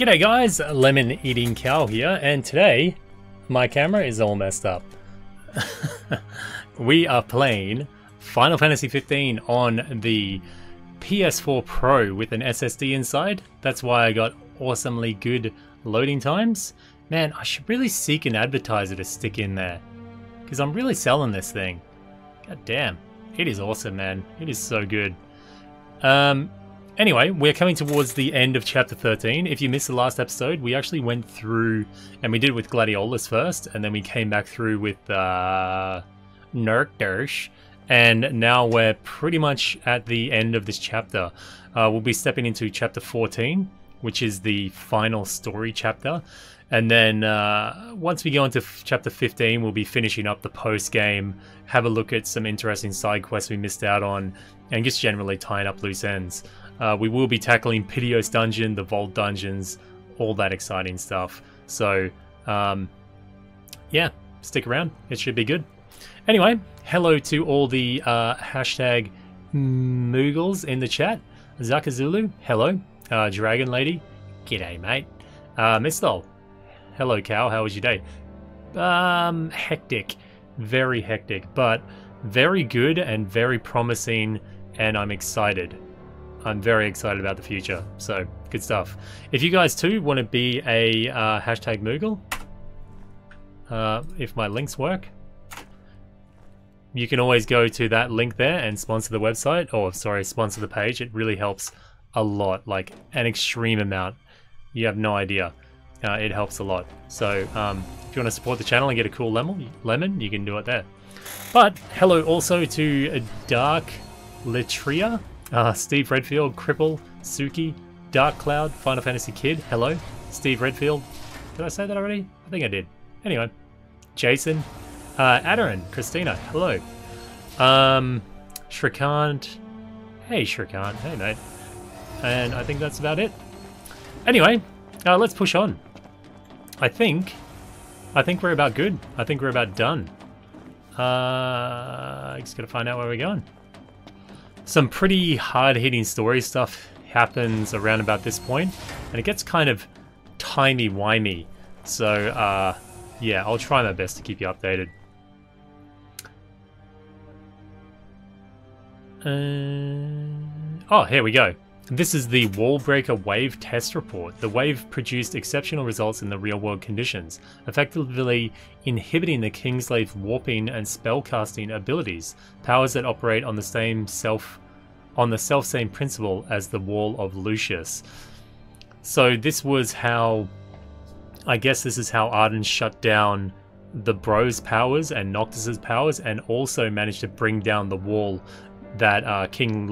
G'day guys, Lemon Eating Cow here, and today my camera is all messed up. We are playing Final Fantasy 15 on the PS4 Pro with an SSD inside. That's why I got awesomely good loading times. Man, I should really seek an advertiser to stick in there, because I'm really selling this thing. God damn, it is awesome, man. It is so good. Anyway, we're coming towards the end of Chapter 13. If you missed the last episode, we actually went through, and we did it with Gladiolus first, and then we came back through with Nurkdersh, and now we're pretty much at the end of this chapter. We'll be stepping into Chapter 14, which is the final story chapter, and then once we go into Chapter 15, we'll be finishing up the post-game, have a look at some interesting side quests we missed out on, and just generally tying up loose ends. We will be tackling Piteos Dungeon, the Vault Dungeons, all that exciting stuff. So, yeah, stick around. It should be good. Anyway, hello to all the hashtag Moogles in the chat. Zakazulu, hello. Dragon Lady, g'day, mate. Mistol, hello, Cow. How was your day? Hectic. Very hectic, but very good and very promising, and I'm excited. I'm very excited about the future, so good stuff. If you guys too want to be a hashtag Moogle, if my links work, you can always go to that link there and sponsor the website, or sorry, sponsor the page. It really helps a lot, like an extreme amount. You have no idea. It helps a lot. So if you want to support the channel and get a cool lemon, you can do it there. But hello also to Dark Litria, Steve Redfield, Cripple, Suki, Dark Cloud, Final Fantasy Kid, hello. Steve Redfield, did I say that already? I think I did. Anyway, Jason, Ardyn, Christina, hello. Shrikant, hey Shrikant, hey mate. And I think that's about it. Anyway, let's push on. I think we're about good. I think we're about done. Just gotta find out where we're going. Some pretty hard-hitting story stuff happens around about this point, and it gets kind of timey-wimey. So, yeah, I'll try my best to keep you updated. Oh, here we go. This is the Wallbreaker Wave Test Report. The wave produced exceptional results in the real-world conditions, effectively inhibiting the Kingslave's warping and spellcasting abilities, powers that operate on the self-same principle as the Wall of Lucius. So this was how, I guess this is how Ardyn shut down the Bro's powers and Noctis's powers, and also managed to bring down the wall that King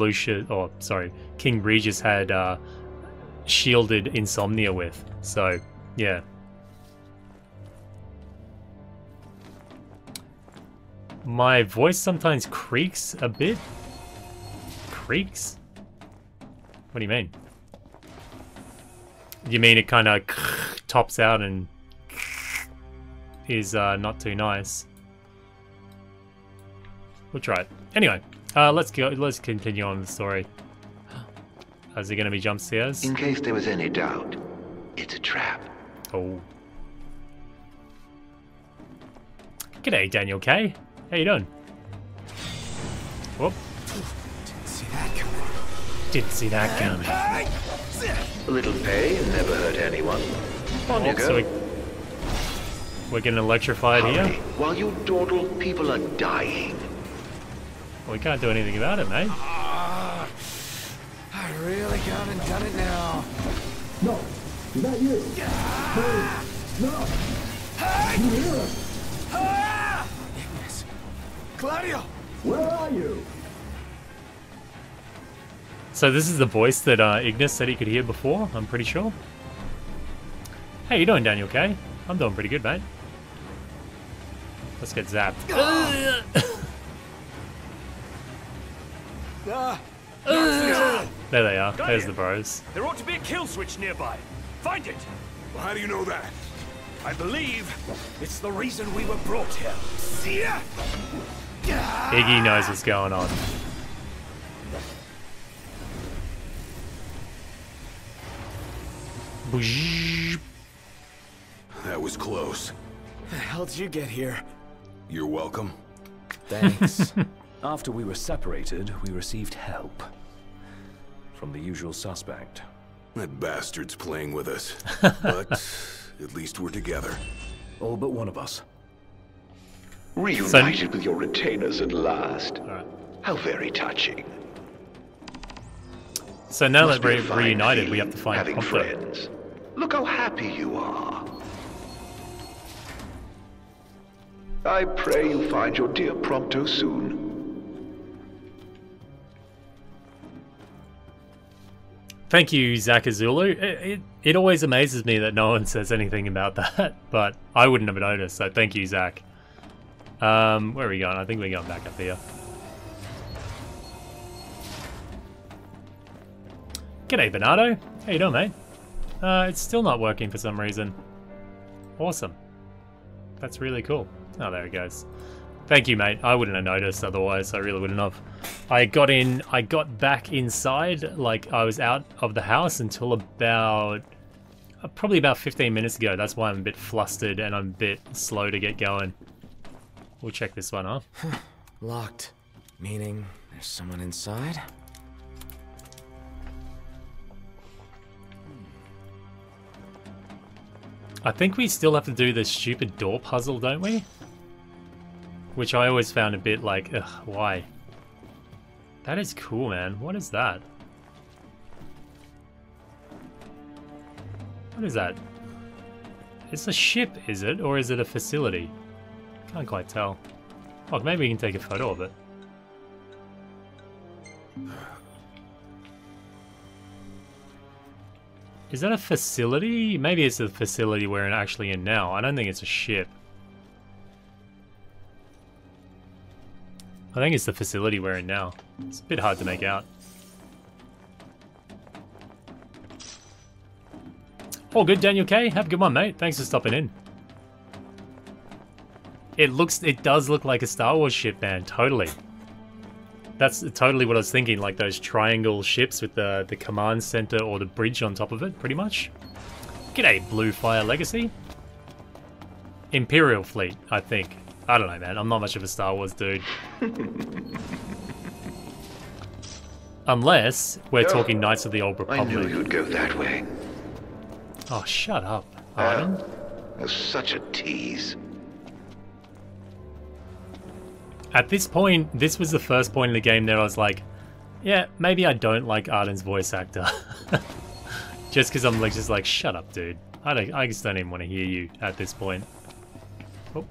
Regis had shielded Insomnia with. So, yeah. My voice sometimes creaks a bit. Creaks? What do you mean? You mean it kind of tops out and is not too nice? We'll try it. Anyway. Let's go. Let's continue on the story. Is there going to be jump scares? In case there was any doubt, it's a trap. Oh. G'day, Daniel K. How you doing? Whoop. Didn't see that coming. Didn't see that coming. A little pay and never hurt anyone. On you go. So we're getting electrified here. While you dawdle, people are dying. Well, we can't do anything about it, mate. I really gone and done it now. No, is that you? No. Hey! You hear us? Ignis. Claudio! Where are you? So this is the voice that Ignis said he could hear before, I'm pretty sure. How you doing, Daniel K? I'm doing pretty good, mate. Let's get zapped. There they are. There's the Bros. There ought to be a kill switch nearby. Find it! Well, how do you know that? I believe it's the reason we were brought here. See ya! Iggy knows what's going on. That was close. How'd you get here? You're welcome. Thanks. After we were separated, we received help. From the usual suspect. That bastard's playing with us. But at least we're together. All but one of us. Reunited with your retainers at last. Alright. How very touching. So now Must that be a we're fine reunited, we have feeling, to find having Prompto. friends. Look how happy you are. I pray you find your dear Prompto soon. Thank you, Zakazulu. It always amazes me that no one says anything about that, but I wouldn't have noticed, so thank you, Zach. Where are we going? I think we're going back up here. G'day, Bernardo. How you doing, mate? It's still not working for some reason. Awesome. That's really cool. Oh, there it goes. Thank you, mate. I wouldn't have noticed otherwise. I really wouldn't have. I got back inside, like I was out of the house until about, probably about 15 minutes ago. That's why I'm a bit flustered and I'm a bit slow to get going. We'll check this one off. Locked. Meaning there's someone inside? I think we still have to do the stupid door puzzle, don't we? Which I always found a bit like, ugh, why? That is cool, man. What is that? What is that? It's a ship, is it? Or is it a facility? Can't quite tell. Oh, maybe we can take a photo of it. Is that a facility? Maybe it's the facility we're actually in now. I don't think it's a ship. I think it's the facility we're in now. It's a bit hard to make out. All good, Daniel K. Have a good one, mate. Thanks for stopping in. It does look like a Star Wars ship, man. Totally. That's totally what I was thinking, like those triangle ships with the command center or the bridge on top of it, pretty much. G'day, Blue Fire Legacy. Imperial Fleet, I think. I don't know, man. I'm not much of a Star Wars dude. Unless we're talking Knights of the Old I Republic. knew you'd go that way. Oh, shut up, Ardyn. That's such a tease. At this point, this was the first point in the game that I was like, yeah, maybe I don't like Ardyn's voice actor. Just because I'm like, just like, shut up, dude. I just don't even want to hear you at this point. Oh,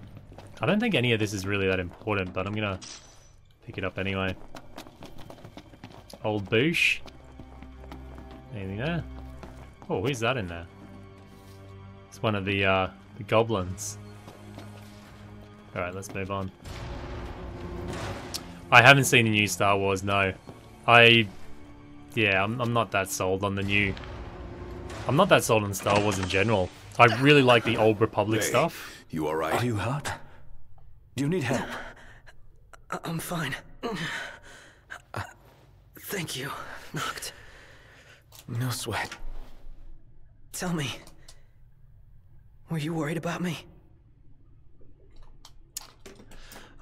I don't think any of this is really that important, but I'm going to pick it up anyway. Old Boosh. Anything there? Oh, who's that in there? It's one of the goblins. Alright, let's move on. I haven't seen the new Star Wars, no. I'm not that sold on the new... I'm not that sold on Star Wars in general. I really like the Old Republic stuff. You alright? Are you hurt? Do you need help? I'm fine. Thank you, Noct. No sweat. Tell me, were you worried about me?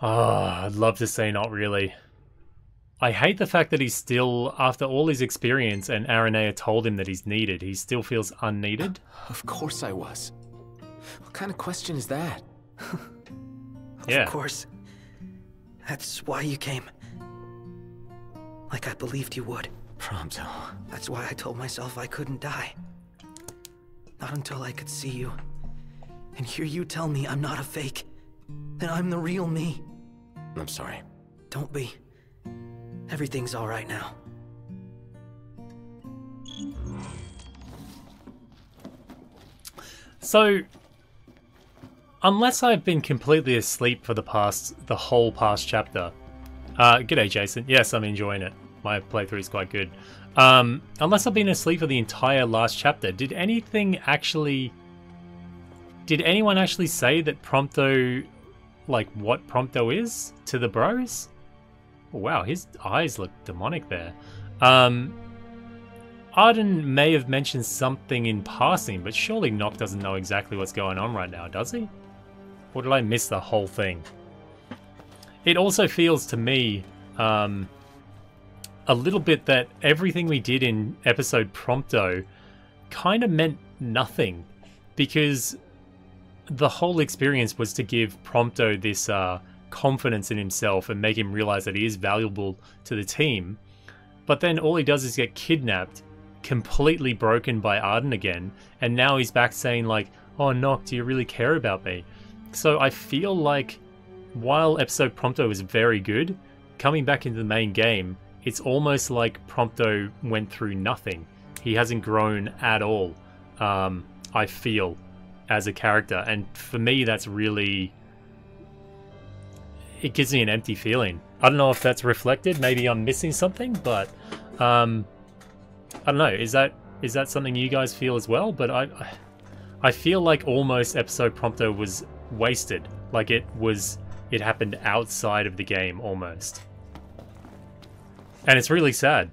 Oh, I'd love to say not really. I hate the fact that he's still, after all his experience and Aranea told him that he's needed, he still feels unneeded. Of course I was. What kind of question is that? Yeah. Of course. That's why you came. Like I believed you would. Prompto. That's why I told myself I couldn't die. Not until I could see you. And hear you tell me I'm not a fake. That I'm the real me. I'm sorry. Don't be. Everything's all right now. So, unless I've been completely asleep for the whole past chapter. G'day, Jason. Yes, I'm enjoying it. My playthrough is quite good. Unless I've been asleep for the entire last chapter, did anyone actually say that Prompto, like what Prompto is to the bros? Oh, wow, his eyes look demonic there. Ardyn may have mentioned something in passing, but surely Noct doesn't know exactly what's going on right now, does he? Or did I miss the whole thing? It also feels to me a little bit that everything we did in episode Prompto kind of meant nothing, because the whole experience was to give Prompto this confidence in himself and make him realize that he is valuable to the team. But then all he does is get kidnapped, completely broken by Ardyn again, and now he's back saying like, oh Noct, do you really care about me? So I feel like while episode Prompto was very good, coming back into the main game, it's almost like Prompto went through nothing. He hasn't grown at all, I feel, as a character. And for me, that's really... it gives me an empty feeling. I don't know if that's reflected. Maybe I'm missing something, but I don't know. Is that something you guys feel as well? But I feel like almost episode Prompto was wasted. Like it happened outside of the game almost. And it's really sad,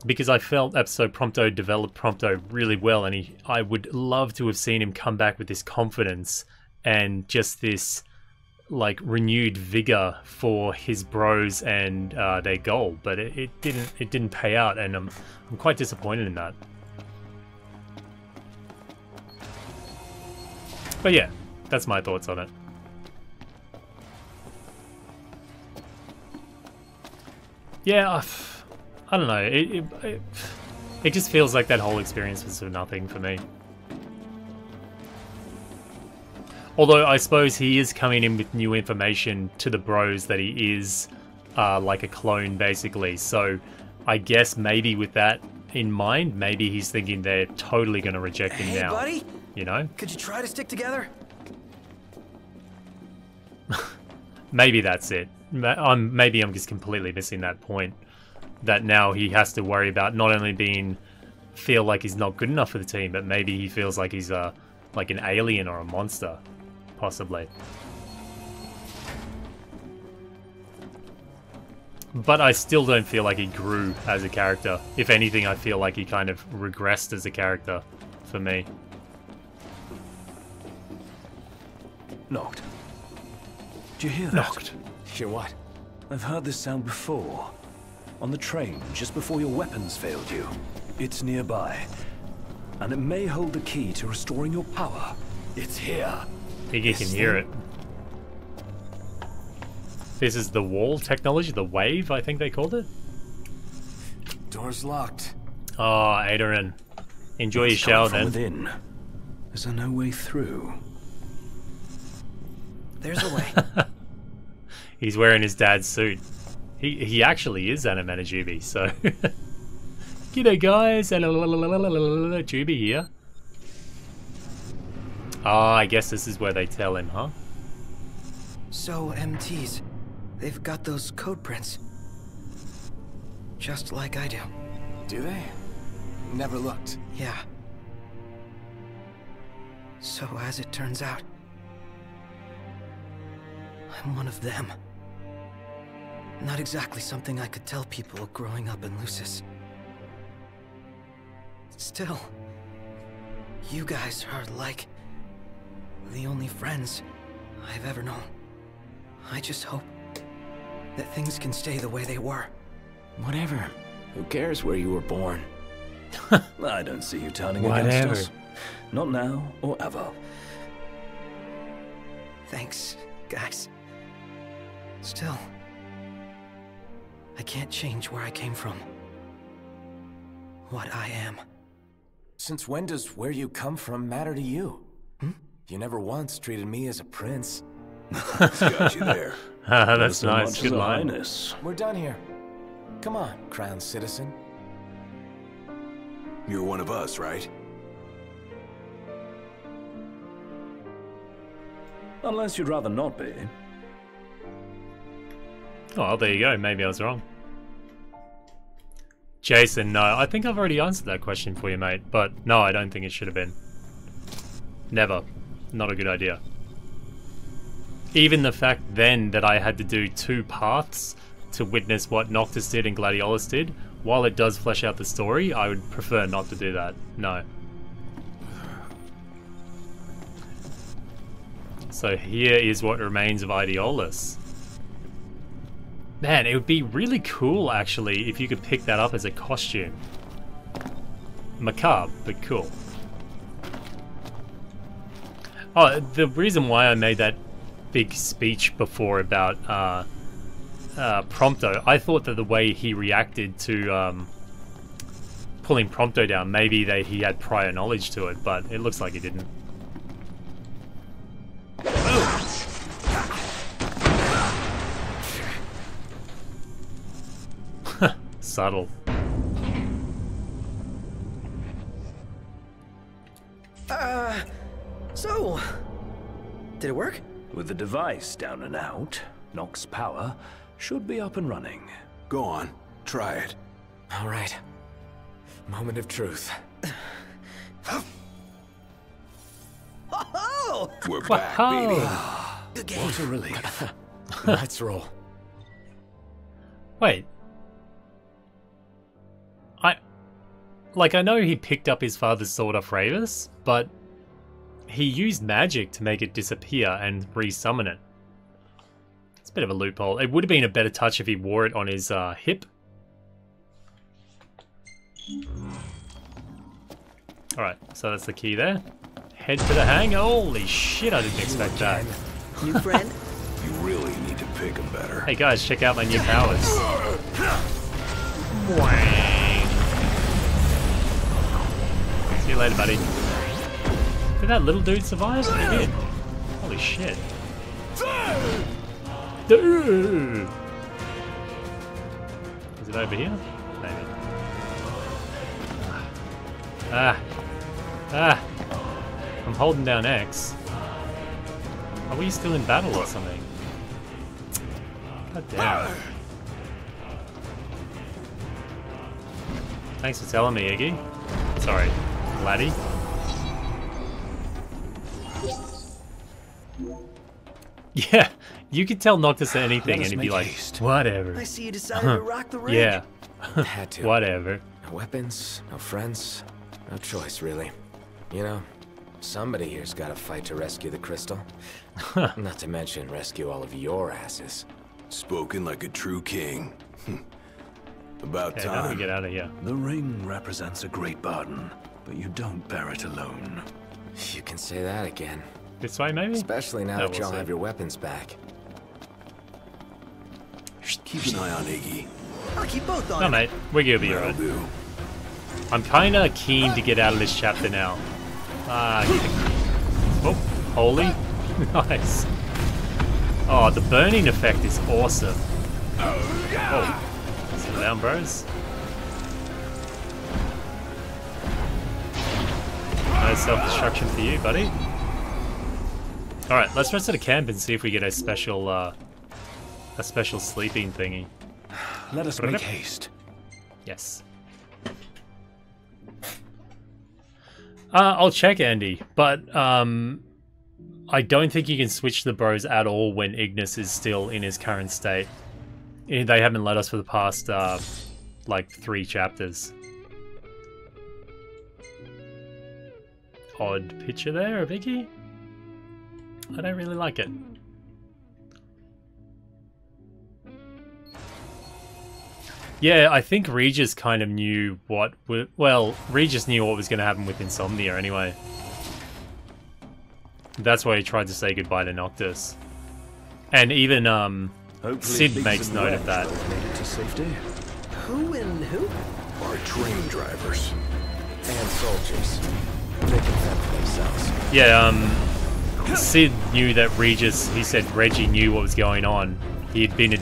because I felt episode Prompto developed Prompto really well, and I would love to have seen him come back with this confidence and just this like renewed vigor for his bros and their goal, but it didn't pay out, and I'm quite disappointed in that. But yeah, that's my thoughts on it. Yeah, I don't know. It just feels like that whole experience was for nothing for me. Although I suppose he is coming in with new information to the bros that he is like a clone, basically. So I guess maybe with that in mind, maybe he's thinking they're totally going to reject him now. Hey, buddy? You know? Could you try to stick together? Maybe that's it. Maybe I'm just completely missing that point. That now he has to worry about not only feel like he's not good enough for the team, but maybe he feels like he's like an alien or a monster, possibly. But I still don't feel like he grew as a character. If anything, I feel like he kind of regressed as a character for me. Noct. Do you hear that? Noct. Hear what? I've heard this sound before. On the train, just before your weapons failed you. It's nearby. And it may hold the key to restoring your power. It's here. I think you can hear it. This is the wall technology, the wave, I think they called it. Door's locked. Oh, Ardyn. Enjoy your shower then. Within. Is there no way through? There's a way. He's wearing his dad's suit. He actually is Anamanajubi, so... G'day guys, Jubi here. Ah, I guess this is where they tell him, huh? So, MTs, they've got those code prints. Just like I do. Do they? Never looked. Yeah. So, as it turns out, I'm one of them. Not exactly something I could tell people growing up in Lucis. Still, you guys are like the only friends I've ever known. I just hope that things can stay the way they were. Whatever. Who cares where you were born? I don't see you turning against us. Not now or ever. Thanks, guys. Still, I can't change where I came from. What I am. Since when does where you come from matter to you? You never once treated me as a prince. Got you there. That's So nice. much Good as a line. highness. We're done here. Come on, crown citizen. You're one of us, right? Unless you'd rather not be. Oh, well, there you go. Maybe I was wrong. Jason, no. I think I've already answered that question for you, mate. But no, I don't think it should have been. Never. Not a good idea. Even the fact then that I had to do 2 paths to witness what Noctis did and Gladiolus did while it does flesh out the story, I would prefer not to do that. No. So here is what remains of Ideolus. Man, it would be really cool, actually, if you could pick that up as a costume. Macabre, but cool. Oh, the reason why I made that big speech before about Prompto, I thought that the way he reacted to pulling Prompto down, maybe he had prior knowledge to it, but it looks like he didn't. Subtle. So, did it work? With the device down and out, Nox's power should be up and running. Go on, try it. All right. Moment of truth. Oh! We're back, baby. Good game. What a relief. Let's roll. Wait. I know he picked up his father's sword off Ravus, but he used magic to make it disappear and re-summon it. It's a bit of a loophole. It would have been a better touch if he wore it on his hip. Alright, so that's the key there. Head to the hang. Holy shit, I didn't expect that. New friend? You really need to pick him better. Hey guys, check out my new powers. Wang. See you later, buddy. Did that little dude survive? He did. Holy shit. Dude. Is it over here? Maybe. I'm holding down X. Are we still in battle or something? God damn. Thanks for telling me, Iggy. Sorry, laddie. Yeah, you could tell Noctis anything and he'd be like, whatever. I see you decided to rock the ring. Yeah. Had to. Whatever. No weapons, no friends, no choice, really. You know, somebody here's got to fight to rescue the crystal. Not to mention rescue all of your asses. Spoken like a true king. About Okay, how do we time. get out of here? The ring represents a great burden, but you don't bear it alone. You can say that again. This way, maybe? Especially now No, that we'll y'all see. have your weapons back. Keep an eye on Iggy. I'll keep both on No, him. mate, we're gonna be That'll alright. do. I'm kinda keen to get out of this chapter now. Oh, holy. Nice. Oh, the burning effect is awesome. Oh, slow down, bros. No self-destruction for you, buddy. Alright, let's rest at a camp and see if we get a special sleeping thingy. Let us make haste. Yes. I'll check, Andy, but I don't think you can switch the bros at all when Ignis is still in his current state. They haven't let us for the past, like, 3 chapters. Odd picture there of Iggy. I don't really like it. Yeah, I think Regis kind of knew what... Well, Regis knew what was going to happen with Insomnia anyway. That's why he tried to say goodbye to Noctis. And even Sid makes note of that. Made it to safety. Who and who? Our train drivers. And soldiers. They can fend for themselves. Yeah, Sid knew that Regis, he said Reggie knew what was going on. He had been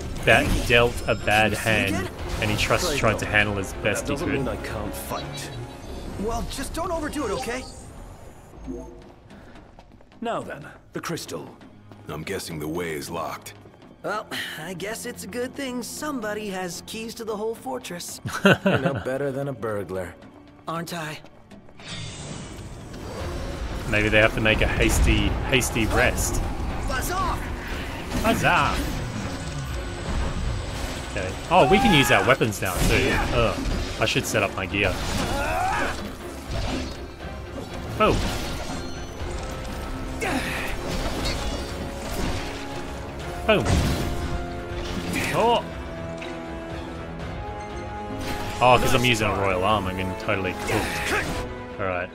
dealt a bad hand, and he tried to handle as best he That doesn't mean could. I can't fight. Well, just don't overdo it, okay? Now then, the crystal. I'm guessing the way is locked. Well, I guess it's a good thing somebody has keys to the whole fortress. You're no better than a burglar. Aren't I? Maybe they have to make a hasty rest. Buzz off! Huzzah! Okay. Oh, we can use our weapons now too. Ugh. I should set up my gear. Oh. Boom. Oh. Oh, because I'm using a royal arm, I'm getting totally cooked. Alright.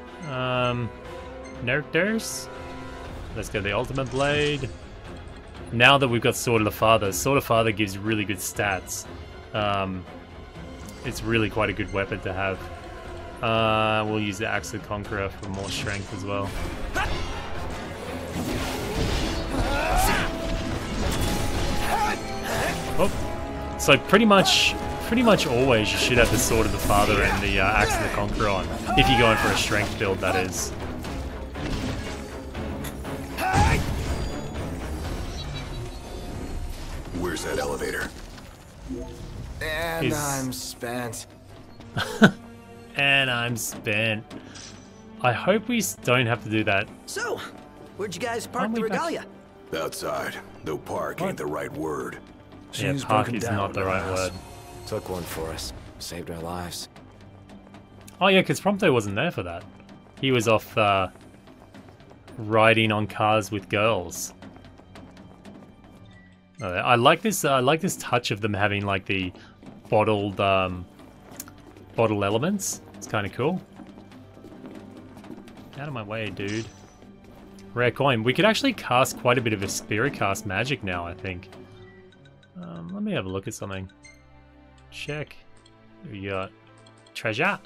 Characters. Let's go the ultimate blade. Now that we've got Sword of the Father gives really good stats. It's really quite a good weapon to have. We'll use the Axe of the Conqueror for more strength as well. Oh. So pretty much always you should have the Sword of the Father and the Axe of the Conqueror on. If you're going for a strength build, that is. Where's that elevator? And I'm spent. And I'm spent. I hope we don't have to do that. So, where'd you guys park Aren't the we back- regalia? Outside. Though park ain't the right word. Yeah, She's park broken is down not the right around us. word. Took one for us. Saved our lives. Oh yeah, because Prompto wasn't there for that. He was off riding on cars with girls. I like this. I like this touch of them having like the bottled elements. It's kind of cool. Out of my way, dude. Rare coin. We could actually cast quite a bit of a spirit cast magic now, I think. Let me have a look at something. Check. We got treasure.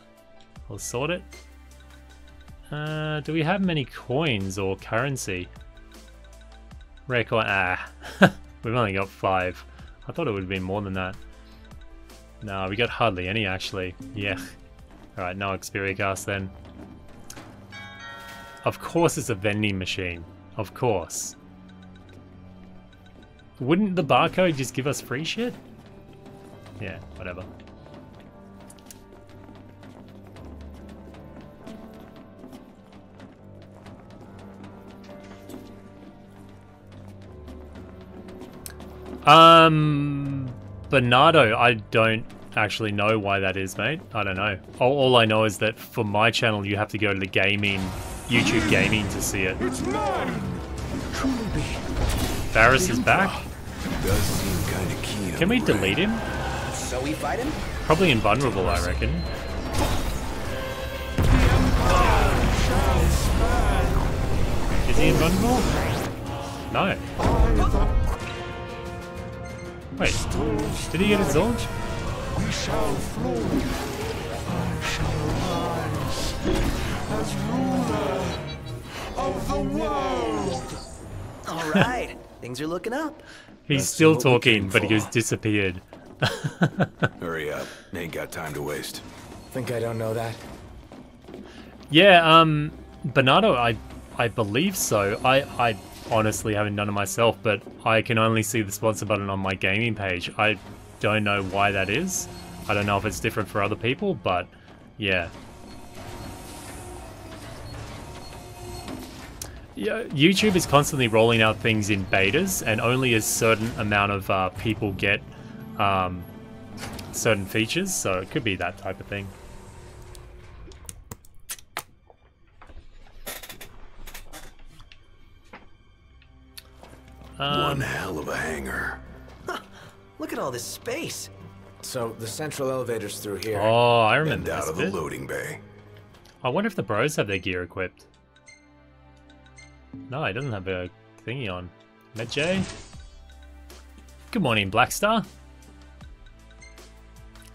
We'll sort it. Do we have many coins or currency? Rare coin. We've only got 5. I thought it would have been more than that. No, we got hardly any actually. Yeah. Alright, no Xperia cast then. Of course it's a vending machine. Of course. Wouldn't the barcode just give us free shit? Yeah, whatever. Bernardo, I don't actually know why that is, mate. I don't know. All I know is that for my channel, you have to go to the YouTube gaming to see it. It's mine! Truly. Varus is back. Does seem kind of keen. Can we delete him? So we fight him? Probably invulnerable, I reckon. Is he invulnerable? No. Wait, did he get his Zorge? We shall flow. I shall rise as ruler of the world. All right, things are looking up. He's That's still what we talking, came but he for. just disappeared. Hurry up. Ain't got time to waste. Think I don't know that? Yeah, Bernardo, I believe so. I honestly haven't done it myself, but I can only see the sponsor button on my gaming page. I don't know why that is. I don't know if it's different for other people, but yeah. Yeah, YouTube is constantly rolling out things in betas, and only a certain amount of people get certain features, so it could be that type of thing. One hell of a hangar. Look at all this space. So the central elevator's through here. Oh, I And remember out this of the bit. loading bay. I wonder if the bros have their gear equipped. No, he doesn't have a thingy on. Med J. Good morning, Blackstar.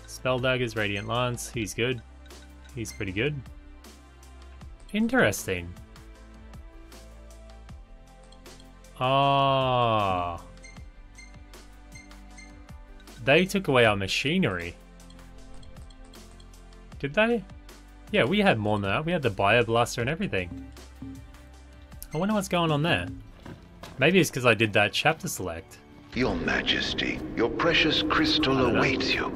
Spell Daggers, Radiant Lance. He's good. He's pretty good. Interesting. Ah. They took away our machinery. Did they? Yeah, we had more than that. We had the Bioblaster and everything. I wonder what's going on there. Maybe it's because I did that chapter select. Your Majesty, your precious crystal awaits you.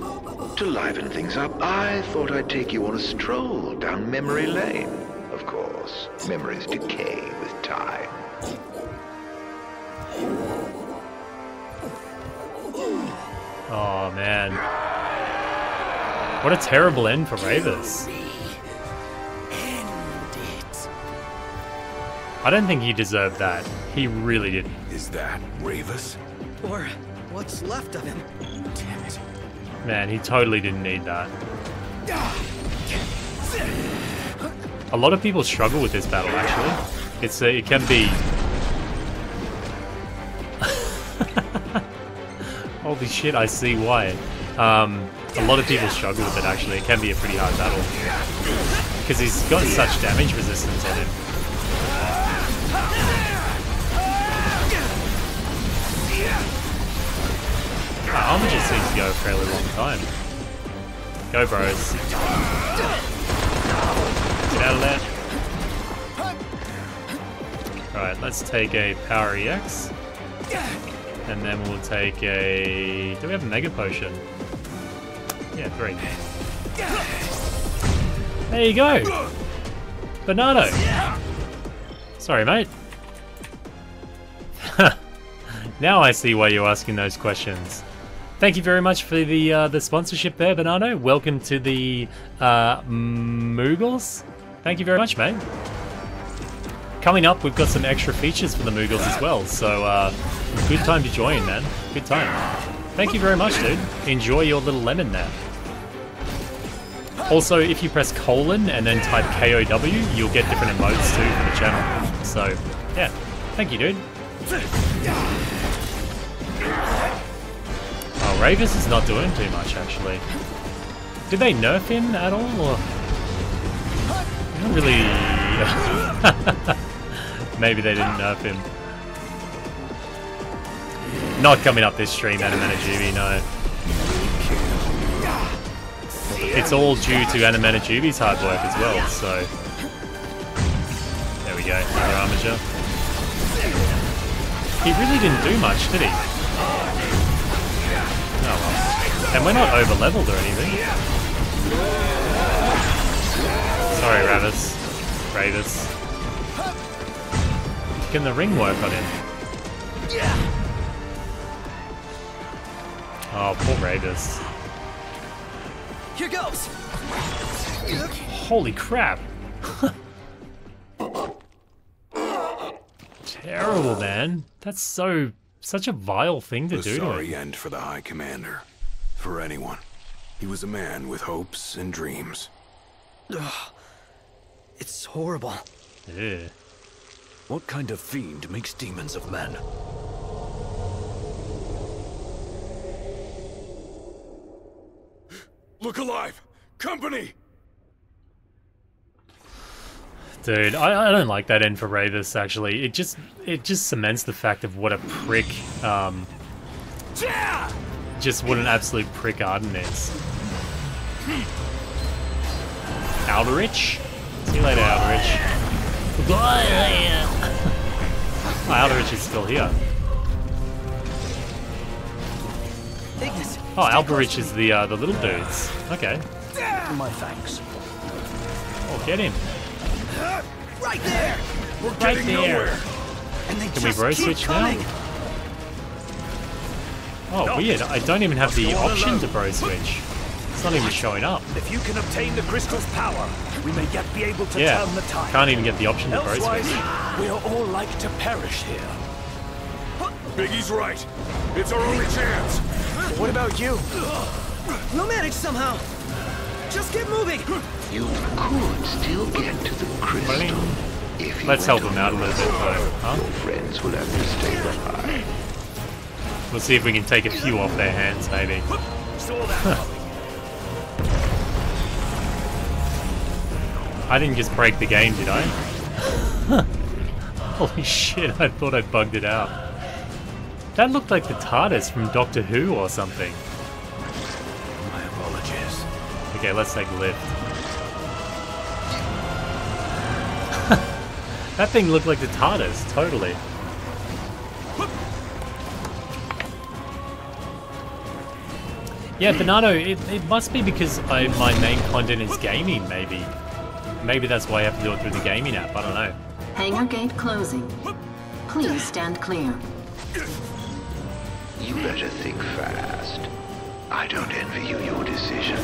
To liven things up, I thought I'd take you on a stroll down memory lane. Of course, memories decay with time. Oh man. What a terrible end for Ravus. I don't think he deserved that. He really didn't. Is that Ravus? Or what's left of him. Damn it. Man, he totally didn't need that. A lot of people struggle with this battle, actually. It can be... Holy shit, I see why. A lot of people struggle with it, actually. It can be a pretty hard battle. Because he's got such damage resistance on him. Armor just seems to go a fairly long time. Go, bros. Get out of there. Alright, let's take a Power EX. And then we'll take a... Do we have a Mega Potion? Yeah, 3. There you go! Bernardo! Sorry, mate. Now I see why you're asking those questions. Thank you very much for the sponsorship there, Bernardo. Welcome to the Moogles. Thank you very much, mate. Coming up, we've got some extra features for the Moogles as well, so good time to join, man. Good time. Thank you very much, dude. Enjoy your little lemon there. Also, if you press colon and then type KOW, you'll get different emotes too from the channel. So, yeah. Thank you, dude. Oh, Ravus is not doing too much, actually. Did they nerf him at all, or...? Not really... Maybe they didn't nerf him. Not coming up this stream, Animanajubi, no. It's all due to Animanajubi's hard work as well, so... There we go, another Armature. He really didn't do much, did he? Oh well. And we're not over-leveled or anything. Sorry, Ravus. Can the ring work on him? Oh, poor Ravus. Here goes. Holy crap! Terrible, man. That's such a vile thing to do to him. A sorry end for the High Commander. For anyone. He was a man with hopes and dreams. Ugh. It's horrible. Yeah. What kind of fiend makes demons of men? Look alive! Company! Dude, I don't like that end for Ravus, actually. It just cements the fact of what a prick, just what an absolute prick Ardyn is. Alderich? See you later, Alderich. Oh, Alderich is still here. Oh, Alberich is the little dudes. Okay. My thanks. Oh, get him. Right there. We're Right getting there. nowhere! And they Can we just bro keep switch coming. now? Oh, weird. I don't even have the option to bro switch. It's not even showing up. If you can obtain the crystal's power, we may yet be able to Yeah, turn the tide. can't even get the option to bro Elsewise, switch. we are all like to perish here. Biggie's right. It's our only chance. What about you? We'll manage somehow. Just get moving. You could still get to the crystal. If you Let's help went them out a little bit, though, huh? Your friends will have to stay behind. We'll see if we can take a few off their hands, maybe. I didn't just break the game, did I? Holy shit, I thought I bugged it out. That looked like the TARDIS from Doctor Who or something. My apologies. Okay, let's take a lift. That thing looked like the TARDIS, totally. Yeah, Bernardo, it must be because my main content is gaming, maybe. Maybe that's why I have to do it through the gaming app, I don't know. Hangar gate closing. Please stand clear. You better think fast. I don't envy you your decision.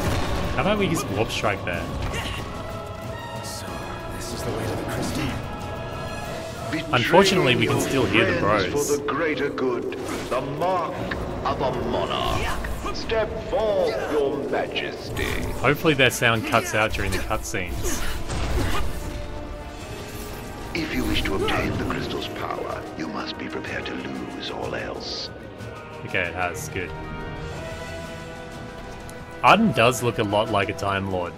How about we just warp strike there? So, this is the way to the crystal. Unfortunately, we can still hear the Friends bros. For the greater good, the mark of a monarch. Step forth, your majesty. Hopefully their sound cuts out during the cutscenes. If you wish to obtain the crystal's power, you must be prepared to lose all else. Okay, it has. Good. Ardyn does look a lot like a Time Lord.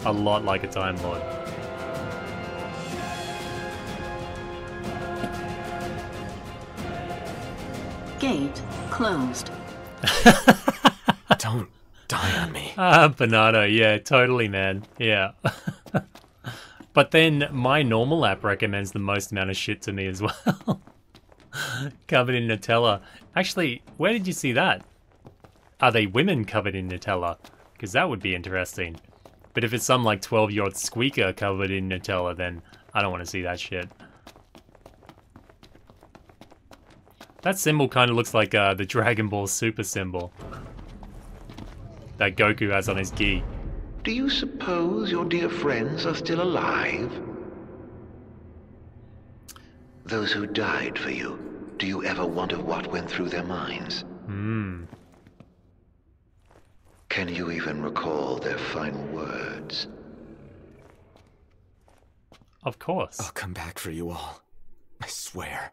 A lot like a Time Lord. Gate closed. Don't die on me. Bernardo, yeah, totally, man. Yeah. But then my normal app recommends the most amount of shit to me as well. Covered in Nutella. Actually, where did you see that? Are they women covered in Nutella? Because that would be interesting. But if it's some like 12-year-old squeaker covered in Nutella, then I don't want to see that shit. That symbol kind of looks like the Dragon Ball Super symbol that Goku has on his gi. Do you suppose your dear friends are still alive? Those who died for you, do you ever wonder what went through their minds? Can you even recall their final words? Of course. I'll come back for you all. I swear.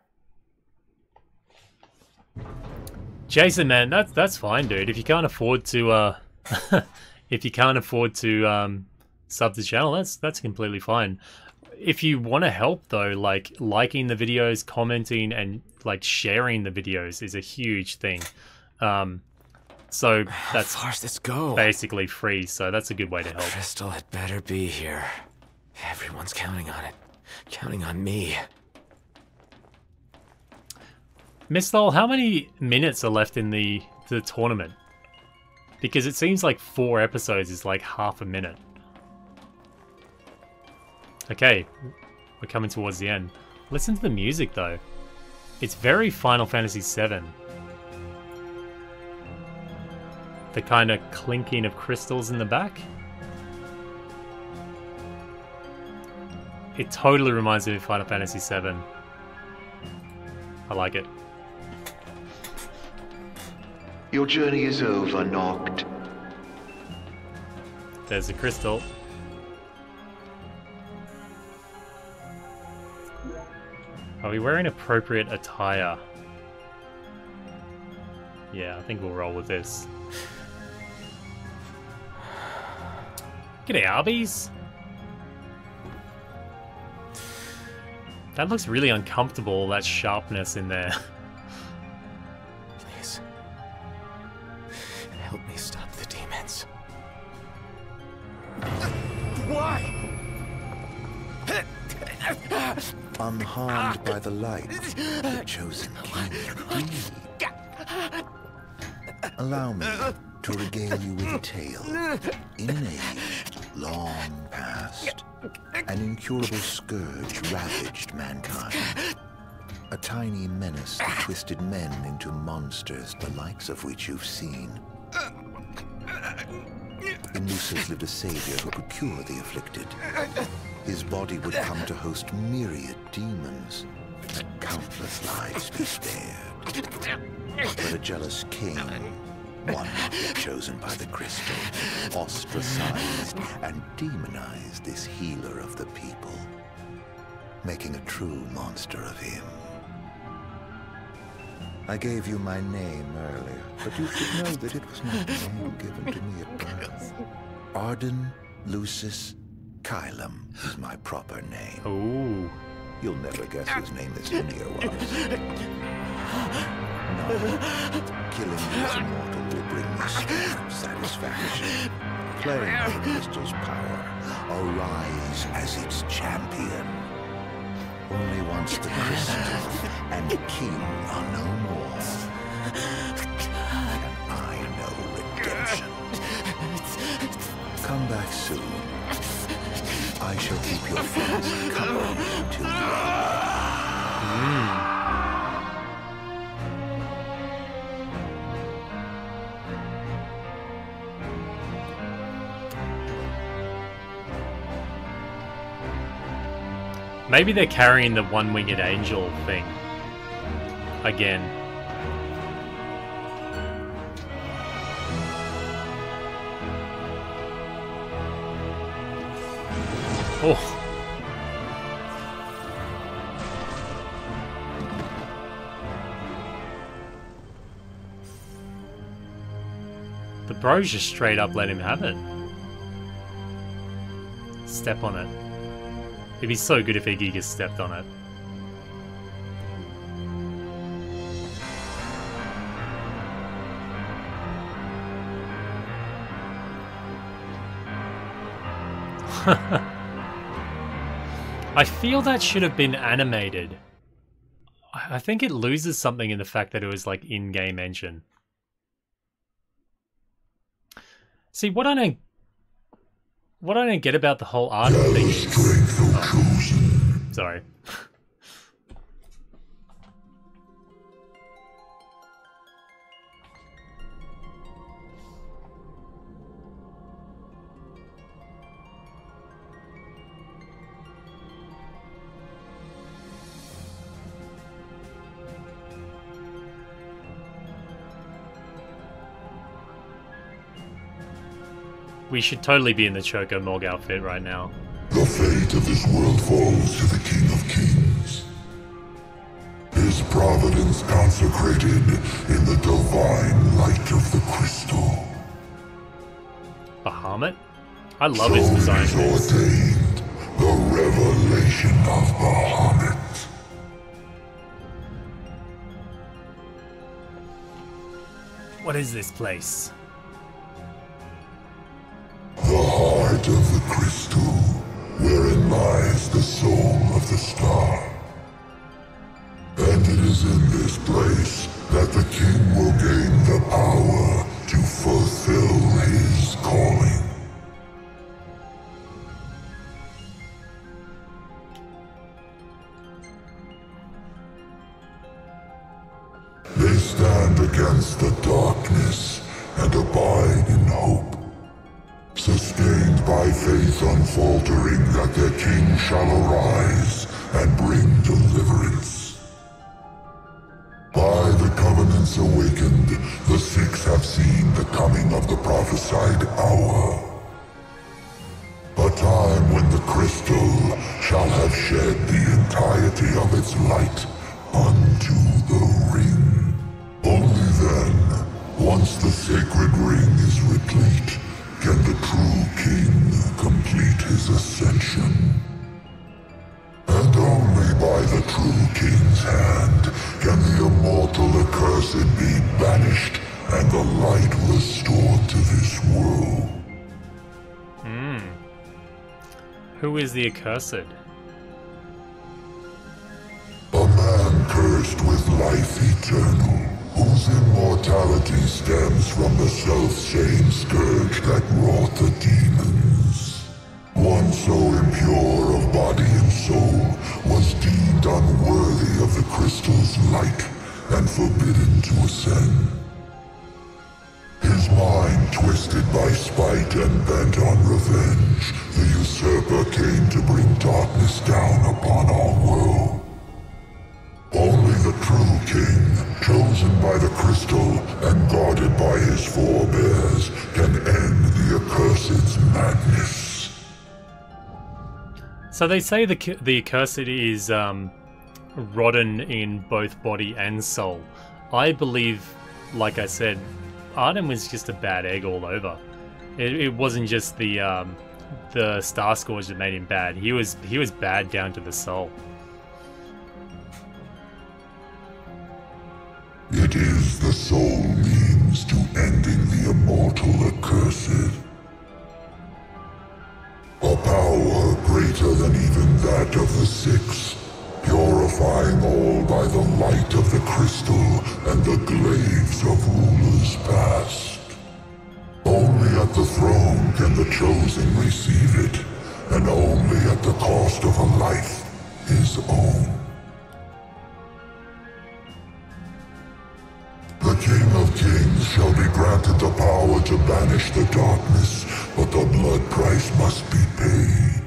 Jason, man, that's fine, dude. If you can't afford to if you can't afford to sub the channel, that's completely fine. If you want to help though, like liking the videos, commenting, and like sharing the videos is a huge thing. So that's How far does this go? basically free, so that's a good way to help. Crystal had better be here. Everyone's counting on it. Counting on me. Misthol, how many minutes are left in the tournament? Because it seems like 4 episodes is like half a minute. Okay, we're coming towards the end. Listen to the music though. It's very Final Fantasy VII. The kind of clinking of crystals in the back. It totally reminds me of Final Fantasy VII. I like it. Your journey is over, Noct. There's a crystal. Are we wearing appropriate attire? Yeah, I think we'll roll with this. G'day, Arby's. That looks really uncomfortable, that sharpness in there. Please. Help me stop the demons. Why? Unharmed by the light, the chosen king. Allow me to regale you with a tale. In an age long past, an incurable scourge ravaged mankind. A tiny menace that twisted men into monsters, the likes of which you've seen. In Lucis lived a savior who could cure the afflicted. His body would come to host myriad demons. Countless lives be spared. But a jealous king, one not yet chosen by the crystal, ostracized and demonized this healer of the people, making a true monster of him. I gave you my name earlier, but you should know that it was not the name given to me at birth. Ardyn Lucis Kylum is my proper name. Ooh. You'll never guess whose name this India was. No, killing this immortal will bring me some satisfaction. Playing on the crystal's power, arise as its champion. Only once the crystal and the king are no more, can I know redemption. Come back soon. I shall keep your friends company until you are. Maybe they're carrying the one-winged angel thing again. Oh. The bros just straight up let him have it. Step on it. It'd be so good if Iggy just stepped on it. I feel that should have been animated. I think it loses something in the fact that it was like in-game engine. See, what I don't get about the whole art thing is... Oh, sorry. We should totally be in the Choco Morg outfit right now. The fate of this world falls to the King of Kings. His providence consecrated in the divine light of the crystal. Bahamut? I love his design. So it is ordained, the revelation of Bahamut. What is this place? The heart of the crystal, wherein lies the soul of the star. And it is in this place that the king will gain the power to fulfill his calling. They stand against the darkness and abide in hope. Sustained by faith unfaltering that their king shall arise and bring deliverance. By the covenants awakened, the six have seen the coming of the prophesied hour. A time when the crystal shall have shed the entirety of its light unto the ring. Only then, once the sacred ring is replete, can the true king complete his ascension. And only by the true king's hand can the immortal accursed be banished and the light restored to this world. Who is the accursed? A man cursed with life eternal, whose immortality stems from the self-same scourge that wrought the demons. One so impure of body and soul was deemed unworthy of the crystal's light and forbidden to ascend. His mind twisted by spite and bent on revenge, the usurper came to bring darkness down upon our world. Only the true king, chosen by the crystal and guarded by his forebears, can end the accursed's madness. So they say the accursed is rotten in both body and soul. I believe, like I said, Ardyn was just a bad egg all over. It wasn't just the star scores that made him bad. He was bad down to the soul. It is the sole means to ending the immortal accursed. A power greater than even that of the Six, purifying all by the light of the crystal and the glaives of rulers past. Only at the throne can the chosen receive it, and only at the cost of a life his own. The King of Kings shall be granted the power to banish the darkness, but the blood price must be paid.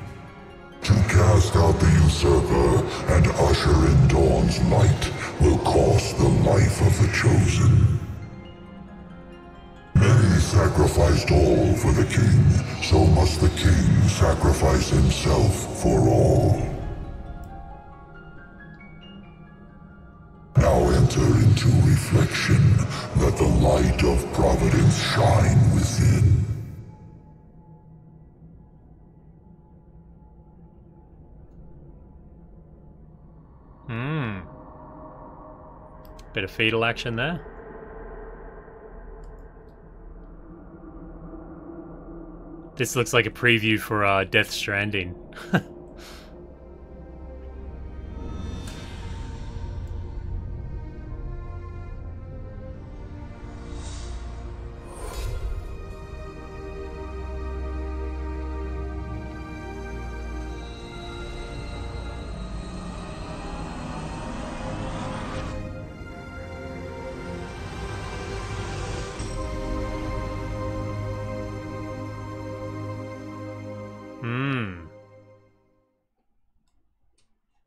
To cast out the usurper and usher in Dawn's light will cost the life of the Chosen. Many sacrificed all for the king, so must the king sacrifice himself for all. Now enter into reflection, let the light of Providence shine within. Bit of fetal action there. This looks like a preview for Death Stranding.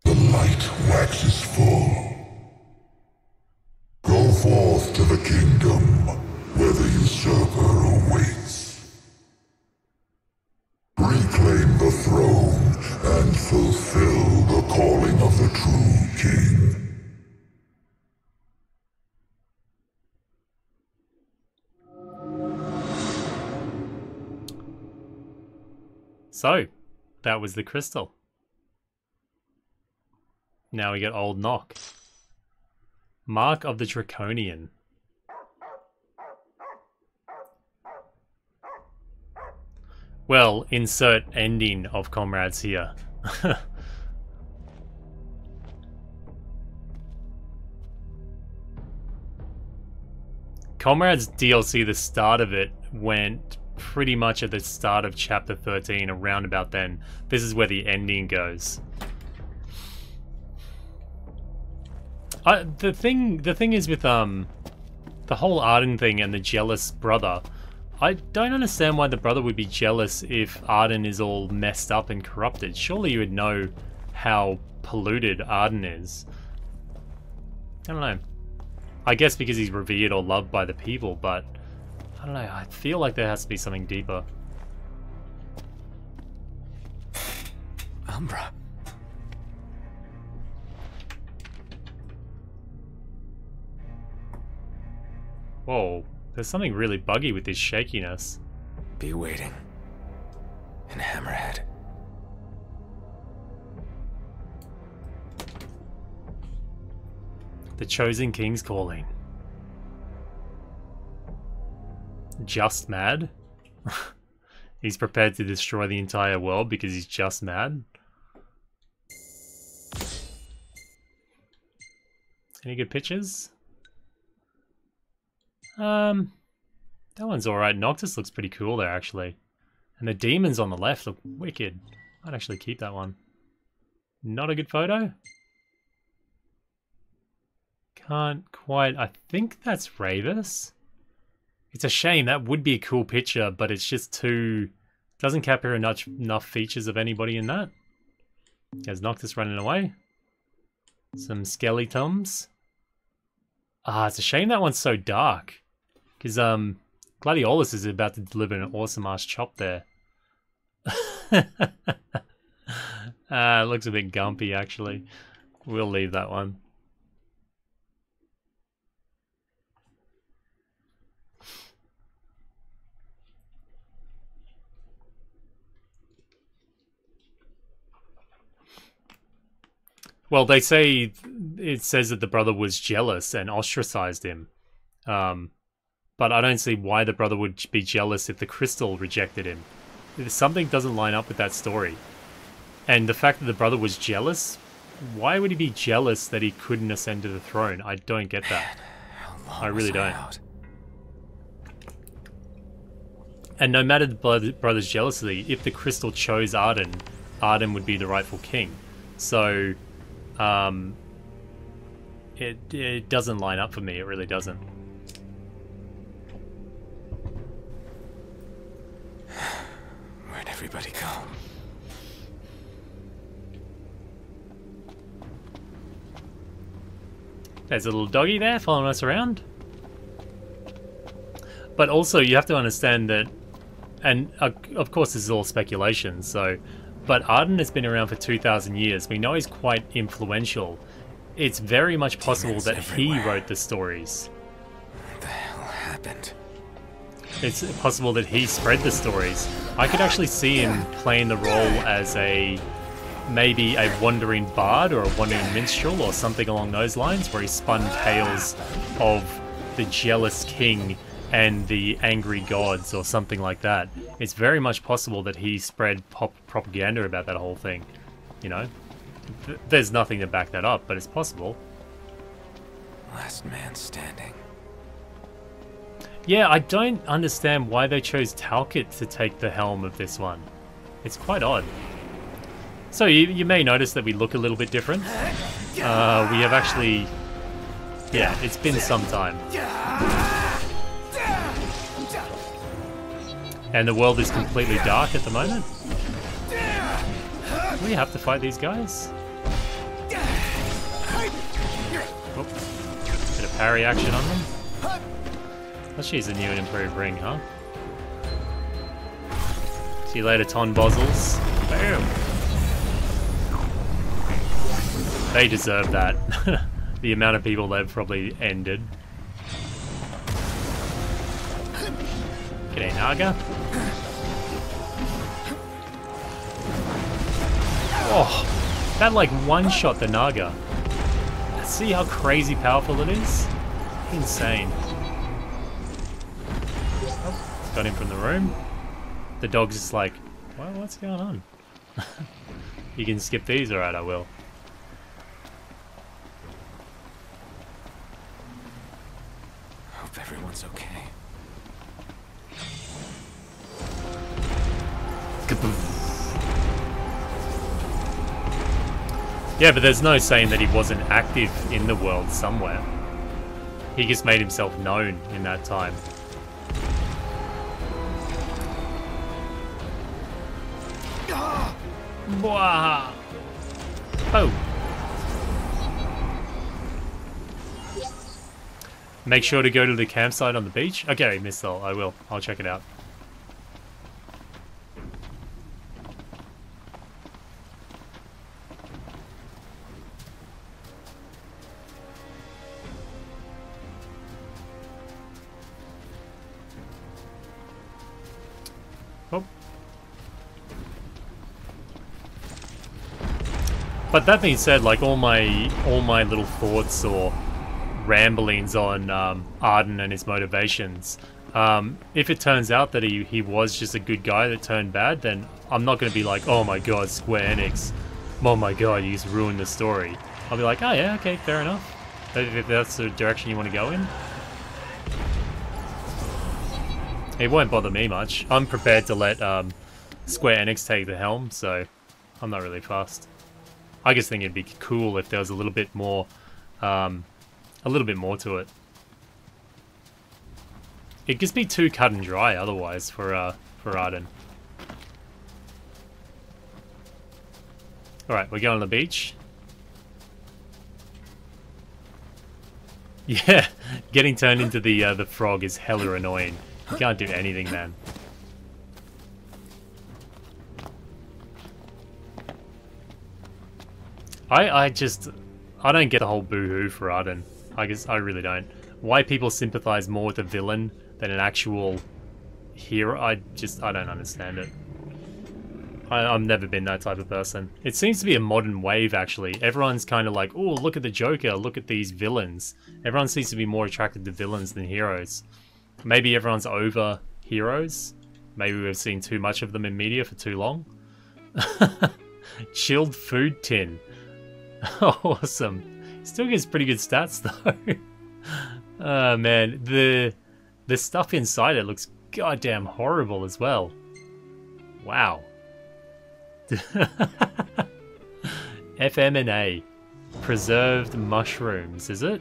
The light waxes full. Go forth to the kingdom, where the usurper awaits. Reclaim the throne, and fulfill the calling of the true king. So, that was the crystal. Now we get Old Nock. Mark of the Draconian. Well, insert ending of Comrades here. Comrades DLC, the start of it went pretty much at the start of chapter 13, around about then. This is where the ending goes. The thing is with the whole Ardyn thing and the jealous brother, I don't understand why the brother would be jealous if Ardyn is all messed up and corrupted. Surely you would know how polluted Ardyn is. I don't know. I guess because he's revered or loved by the people, but I don't know, I feel like there has to be something deeper. Umbra. Whoa, there's something really buggy with this shakiness. Be waiting. In Hammerhead. The Chosen King's calling. Just mad? He's prepared to destroy the entire world because he's just mad? Any good pictures? That one's alright. Noctis looks pretty cool there, actually. And the demons on the left look wicked. I'd actually keep that one. Not a good photo? Can't quite... I think that's Ravus. It's a shame. That would be a cool picture, but it's just too... Doesn't capture enough features of anybody in that. There's Noctis running away. Some skeletons. Ah, it's a shame that one's so dark. Because, Gladiolus is about to deliver an awesome-ass chop there. It looks a bit gumpy, actually. We'll leave that one. Well, they say, it says that the brother was jealous and ostracized him. But I don't see why the brother would be jealous if the crystal rejected him. Something doesn't line up with that story. And the fact that the brother was jealous, why would he be jealous that he couldn't ascend to the throne? I don't get that. I really don't. And no matter the brother's jealousy, if the crystal chose Ardyn, Ardyn would be the rightful king. So... It doesn't line up for me, it really doesn't. Where'd everybody go? There's a little doggy there following us around. But also, you have to understand that, and of course this is all speculation, so, but Ardyn has been around for 2,000 years. We know he's quite influential. It's very much possible that he wrote the stories. What the hell happened? It's possible that he spread the stories. I could actually see him playing the role as maybe a wandering bard or a wandering minstrel or something along those lines, where he spun tales of the jealous king and the angry gods or something like that. It's very much possible that he spread propaganda about that whole thing, you know? There's nothing to back that up, but it's possible. Last man standing. Yeah, I don't understand why they chose Talcott to take the helm of this one. It's quite odd. So you may notice that we look a little bit different. We have actually... Yeah, it's been some time. And the world is completely dark at the moment. Do we have to fight these guys? Oh, bit of parry action on them. Let's use a new and improved ring, huh? See you later, Ton Bozzles. Boom! They deserve that. The amount of people they've probably ended. G'day, Naga. Oh, that like one-shot the Naga. See how crazy powerful it is? Insane. Oh, got him from the room. The dog's just like, well, what's going on? You can skip these? Alright, I will. Hope everyone's okay. Yeah, but there's no saying that he wasn't active in the world somewhere. He just made himself known in that time. Wow. Oh. Make sure to go to the campsite on the beach. Okay, Missile, I will. I'll check it out. Oh. But that being said, like all my little thoughts or ramblings on Ardyn and his motivations, if it turns out that he was just a good guy that turned bad, then I'm not going to be like, oh my god, Square Enix, oh my god, you just ruined the story. I'll be like, oh yeah, okay, fair enough. If that's the direction you want to go in. It won't bother me much. I'm prepared to let Square Enix take the helm, so I'm not really fussed. I just think it'd be cool if there was a little bit more to it. It'd just be too cut and dry otherwise for Ardyn. Alright, we're going to the beach. Yeah, getting turned into the frog is hella annoying. You can't do anything, man. I don't get the whole boo-hoo for Ardyn. I really don't. Why people sympathize more with a villain than an actual hero, I don't understand it. I've never been that type of person. It seems to be a modern wave, actually. Everyone's kind of like, oh, look at the Joker, look at these villains. Everyone seems to be more attracted to villains than heroes. Maybe everyone's over heroes. Maybe we've seen too much of them in media for too long. Chilled food tin. Awesome. Still gets pretty good stats though. Oh man, the stuff inside it looks goddamn horrible as well. Wow. FMNA. Preserved mushrooms, is it?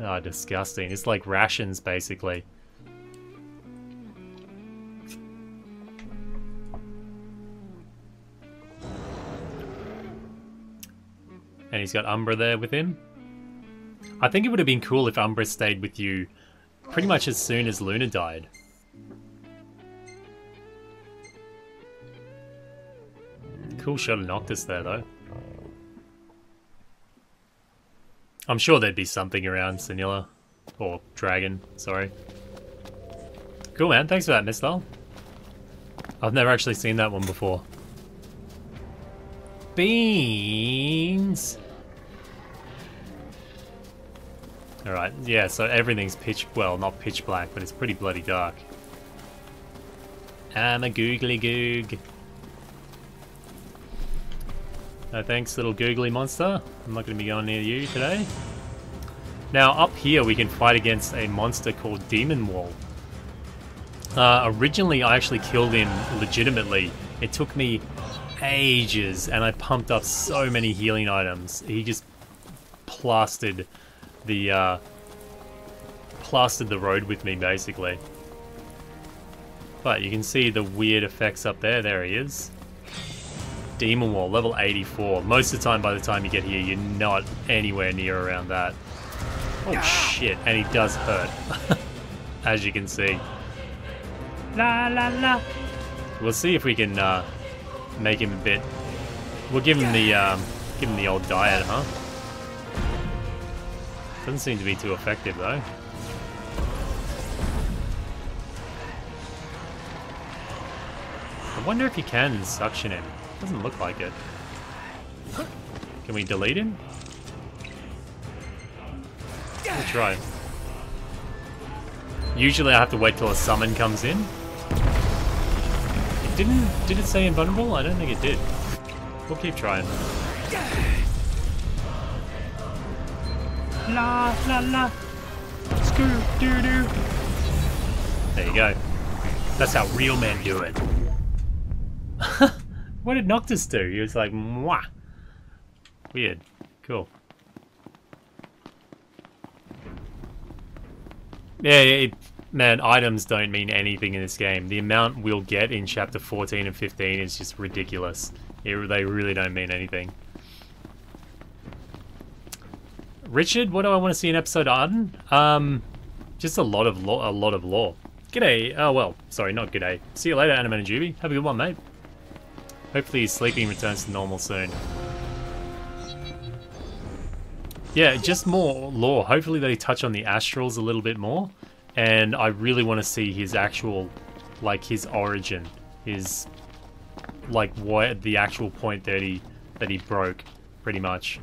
Oh, disgusting. It's like rations, basically. And he's got Umbra there with him. I think it would have been cool if Umbra stayed with you pretty much as soon as Luna died. Cool shot of Noctis there, though. I'm sure there'd be something around Sanilla. Or Dragon, sorry. Cool, man. Thanks for that, Mistel. I've never actually seen that one before. Beans! Alright, yeah, so everything's pitch... Well, not pitch black, but it's pretty bloody dark. I'm a googly goog. No thanks, little googly monster. I'm not going to be going near you today. Now, up here we can fight against a monster called Demon Wall. Originally, I actually killed him legitimately. It took me ages, and I pumped up so many healing items. He just plastered the road with me, basically. But you can see the weird effects up there. There he is. Demon Wall, level 84. Most of the time, by the time you get here, you're not anywhere near around that. Oh shit, and he does hurt. As you can see. La la la. We'll see if we can make him a bit. We'll give him the old diet, huh? Doesn't seem to be too effective though. I wonder if you can suction him. Doesn't look like it. Can we delete him? We'll try. Usually I have to wait till a summon comes in. Did it say invulnerable? I don't think it did. We'll keep trying. La la la. Scoo doo doo. There you go. That's how real men do it. What did Noctis do? He was like, mwah. Weird. Cool. Yeah, man, items don't mean anything in this game. The amount we'll get in Chapter 14 and 15 is just ridiculous. They really don't mean anything. Richard, what do I want to see in episode Ardyn? Just a lot of lore. G'day. Oh, well, sorry, not g'day. See you later, Animated Juby. Have a good one, mate. Hopefully his sleeping returns to normal soon. Yeah, just more lore. Hopefully they touch on the astrals a little bit more. And I really want to see his actual, like, his origin. His, like, what the actual point that he broke, pretty much.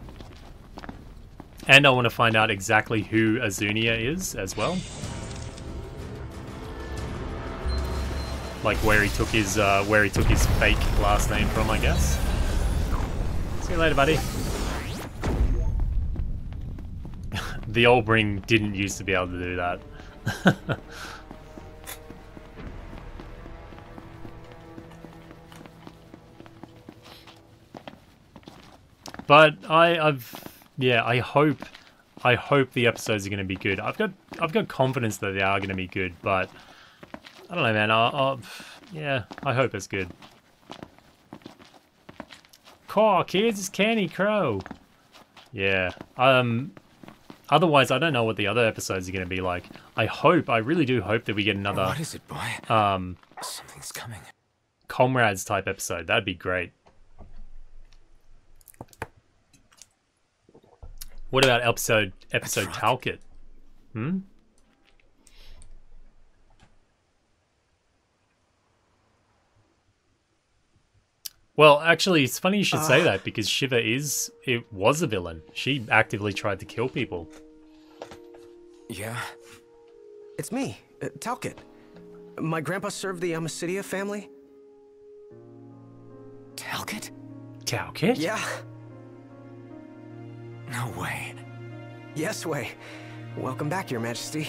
And I want to find out exactly who Azunia is as well. Like where he took his fake last name from, I guess. See you later, buddy. The old ring didn't used to be able to do that. But I hope the episodes are going to be good. I've got confidence that they are going to be good, but I don't know, man. Yeah, I hope it's good. Caw, kids, it's Candy Crow. Yeah. Otherwise, I don't know what the other episodes are going to be like. I really do hope that we get another. What is it, boy? Something's coming. Comrades type episode. That'd be great. What about episode Talcott? Hmm? Well, actually, it's funny you should say that, because Shiva was a villain. She actively tried to kill people. Yeah? It's me, Talcott. My grandpa served the Amicidia family. Talcott? Talcott? Yeah. No way. Yes way. Welcome back, Your Majesty.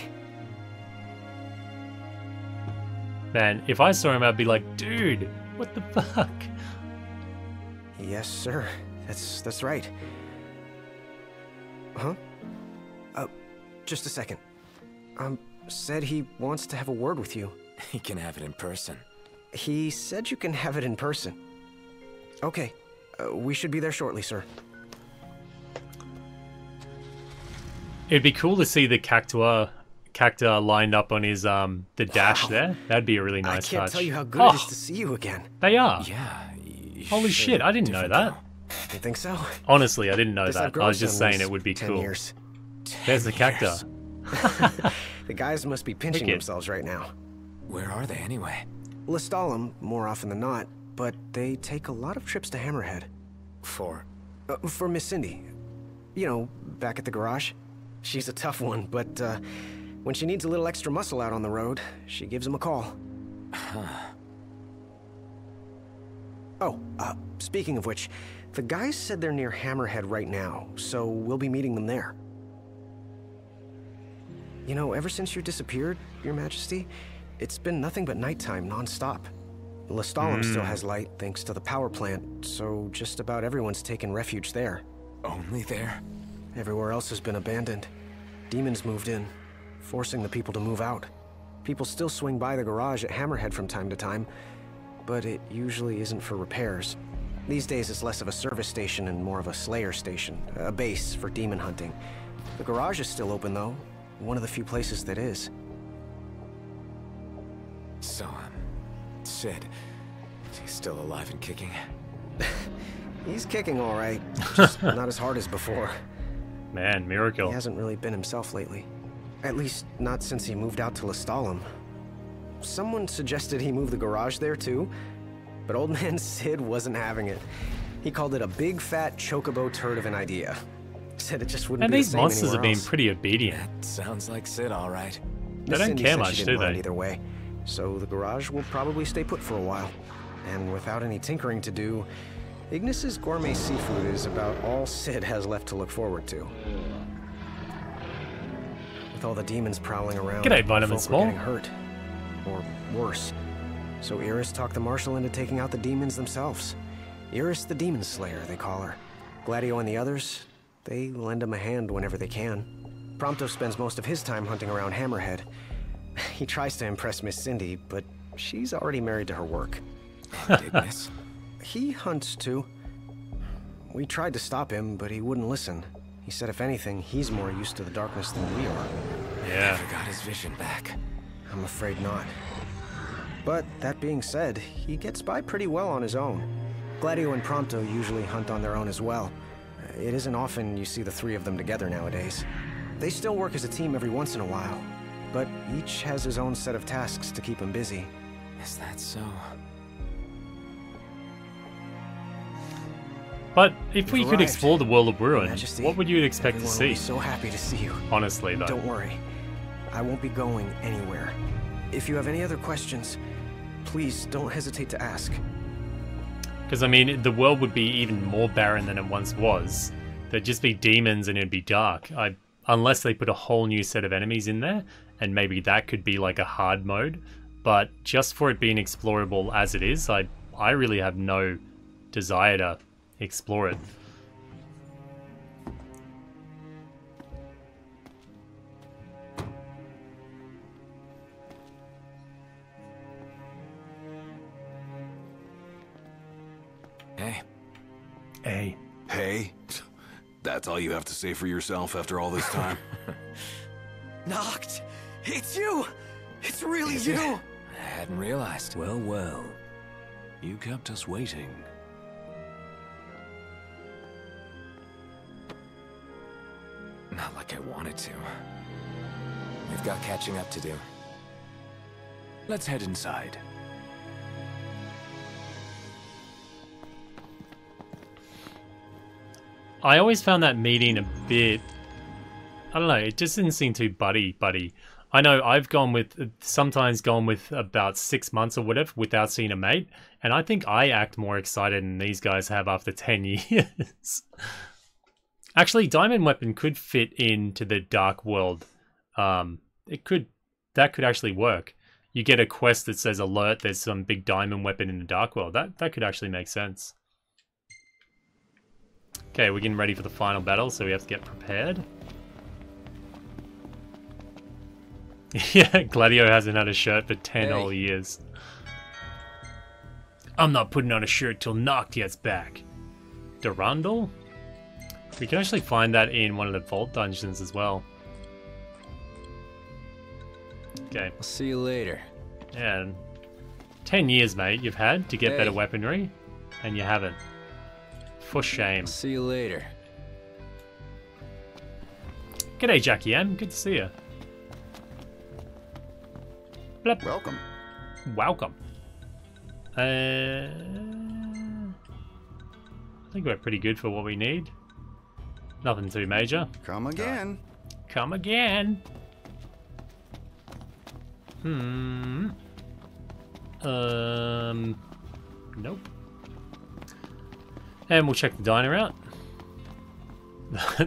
Man, if I saw him, I'd be like, dude, what the fuck? Yes, sir. That's right. Huh? Just a second. Said he wants to have a word with you. He can have it in person. He said you can have it in person. Okay. We should be there shortly, sir. It'd be cool to see the cactus lined up on his the dash there. That'd be a really nice touch. I can't tell you how good it is to see you again. They are. Yeah. Holy shit, I didn't know that. You think so? Honestly, I didn't know that. I was just saying it would be 10 cool. Years. There's the cactus. The guys must be pinching themselves right now. Where are they anyway? Lestalem, more often than not, but they take a lot of trips to Hammerhead. For Miss Cindy. You know, back at the garage. She's a tough one, but when she needs a little extra muscle out on the road, she gives him a call. Oh, speaking of which, the guys said they're near Hammerhead right now, so we'll be meeting them there. You know, ever since you disappeared, Your Majesty, it's been nothing but nighttime non-stop. Lestalem still has light thanks to the power plant, so just about everyone's taken refuge there. only there? Everywhere else has been abandoned. Demons moved in, forcing the people to move out. People still swing by the garage at Hammerhead from time to time, but it usually isn't for repairs. These days it's less of a service station and more of a slayer station, a base for demon hunting. The garage is still open though, one of the few places that is. So, Sid, he's still alive and kicking? He's kicking all right, just not as hard as before. Man, miracle. He hasn't really been himself lately. At least, not since he moved out to Lestalem. Someone suggested he move the garage there too, but old man Sid wasn't having it. He called it a big fat chocobo turd of an idea. Said it just wouldn't be the same anywhere else. And these monsters have been pretty obedient. That sounds like Sid, all right. They don't care much, do they? Either way, so the garage will probably stay put for a while. And without any tinkering to do, Ignis's gourmet seafood is about all Sid has left to look forward to. With all the demons prowling around, G'day, Vitamin folk Small. were getting hurt. Or worse. So Iris talked the Marshal into taking out the demons themselves. Iris the Demon Slayer, they call her. Gladio and the others, they lend him a hand whenever they can. Prompto spends most of his time hunting around Hammerhead. He tries to impress Miss Cindy, but she's already married to her work. Ignis. He hunts too. We tried to stop him, but he wouldn't listen. He said if anything, he's more used to the darkness than we are. Yeah. Never got his vision back. I'm afraid not. But that being said, he gets by pretty well on his own. Gladio and Prompto usually hunt on their own as well. It isn't often you see the three of them together nowadays. They still work as a team every once in a while, but each has his own set of tasks to keep him busy. Is that so? But if we You've could arrived, explore the world of Ruin, Majesty. what would you expect to Everyone will see? be so happy to see you. Honestly, though. Don't worry. I won't be going anywhere. If you have any other questions, please don't hesitate to ask. Because, I mean, the world would be even more barren than it once was. There'd just be demons and it'd be dark. Unless they put a whole new set of enemies in there, and maybe that could be like a hard mode. But just for it being explorable as it is, I really have no desire to explore it. Hey. Hey. Hey? That's all you have to say for yourself after all this time? Knocked! It's you! It's really Is you! it? I hadn't realized. Well, well. You kept us waiting. Not like I wanted to. We've got catching up to do. Let's head inside. I always found that meeting a bit... I don't know, it just didn't seem too buddy. I know I've sometimes gone with about 6 months or whatever without seeing a mate, and I think I act more excited than these guys have after 10 years. Actually, Diamond Weapon could fit into the Dark World. That could actually work. You get a quest that says alert, there's some big Diamond Weapon in the Dark World. That could actually make sense. Okay, we're getting ready for the final battle, so we have to get prepared. Yeah, Gladio hasn't had a shirt for 10 whole years. I'm not putting on a shirt till Noct gets back. Durandal? We can actually find that in one of the vault dungeons as well. Okay. I'll see you later. Yeah. 10 years, mate, you've had to get better weaponry, and you haven't. For shame. See you later. G'day, Jackie Ann. Good to see you. Blep. Welcome. Welcome. I think we're pretty good for what we need. Nothing too major. Come again. Come again. Nope. And we'll check the diner out.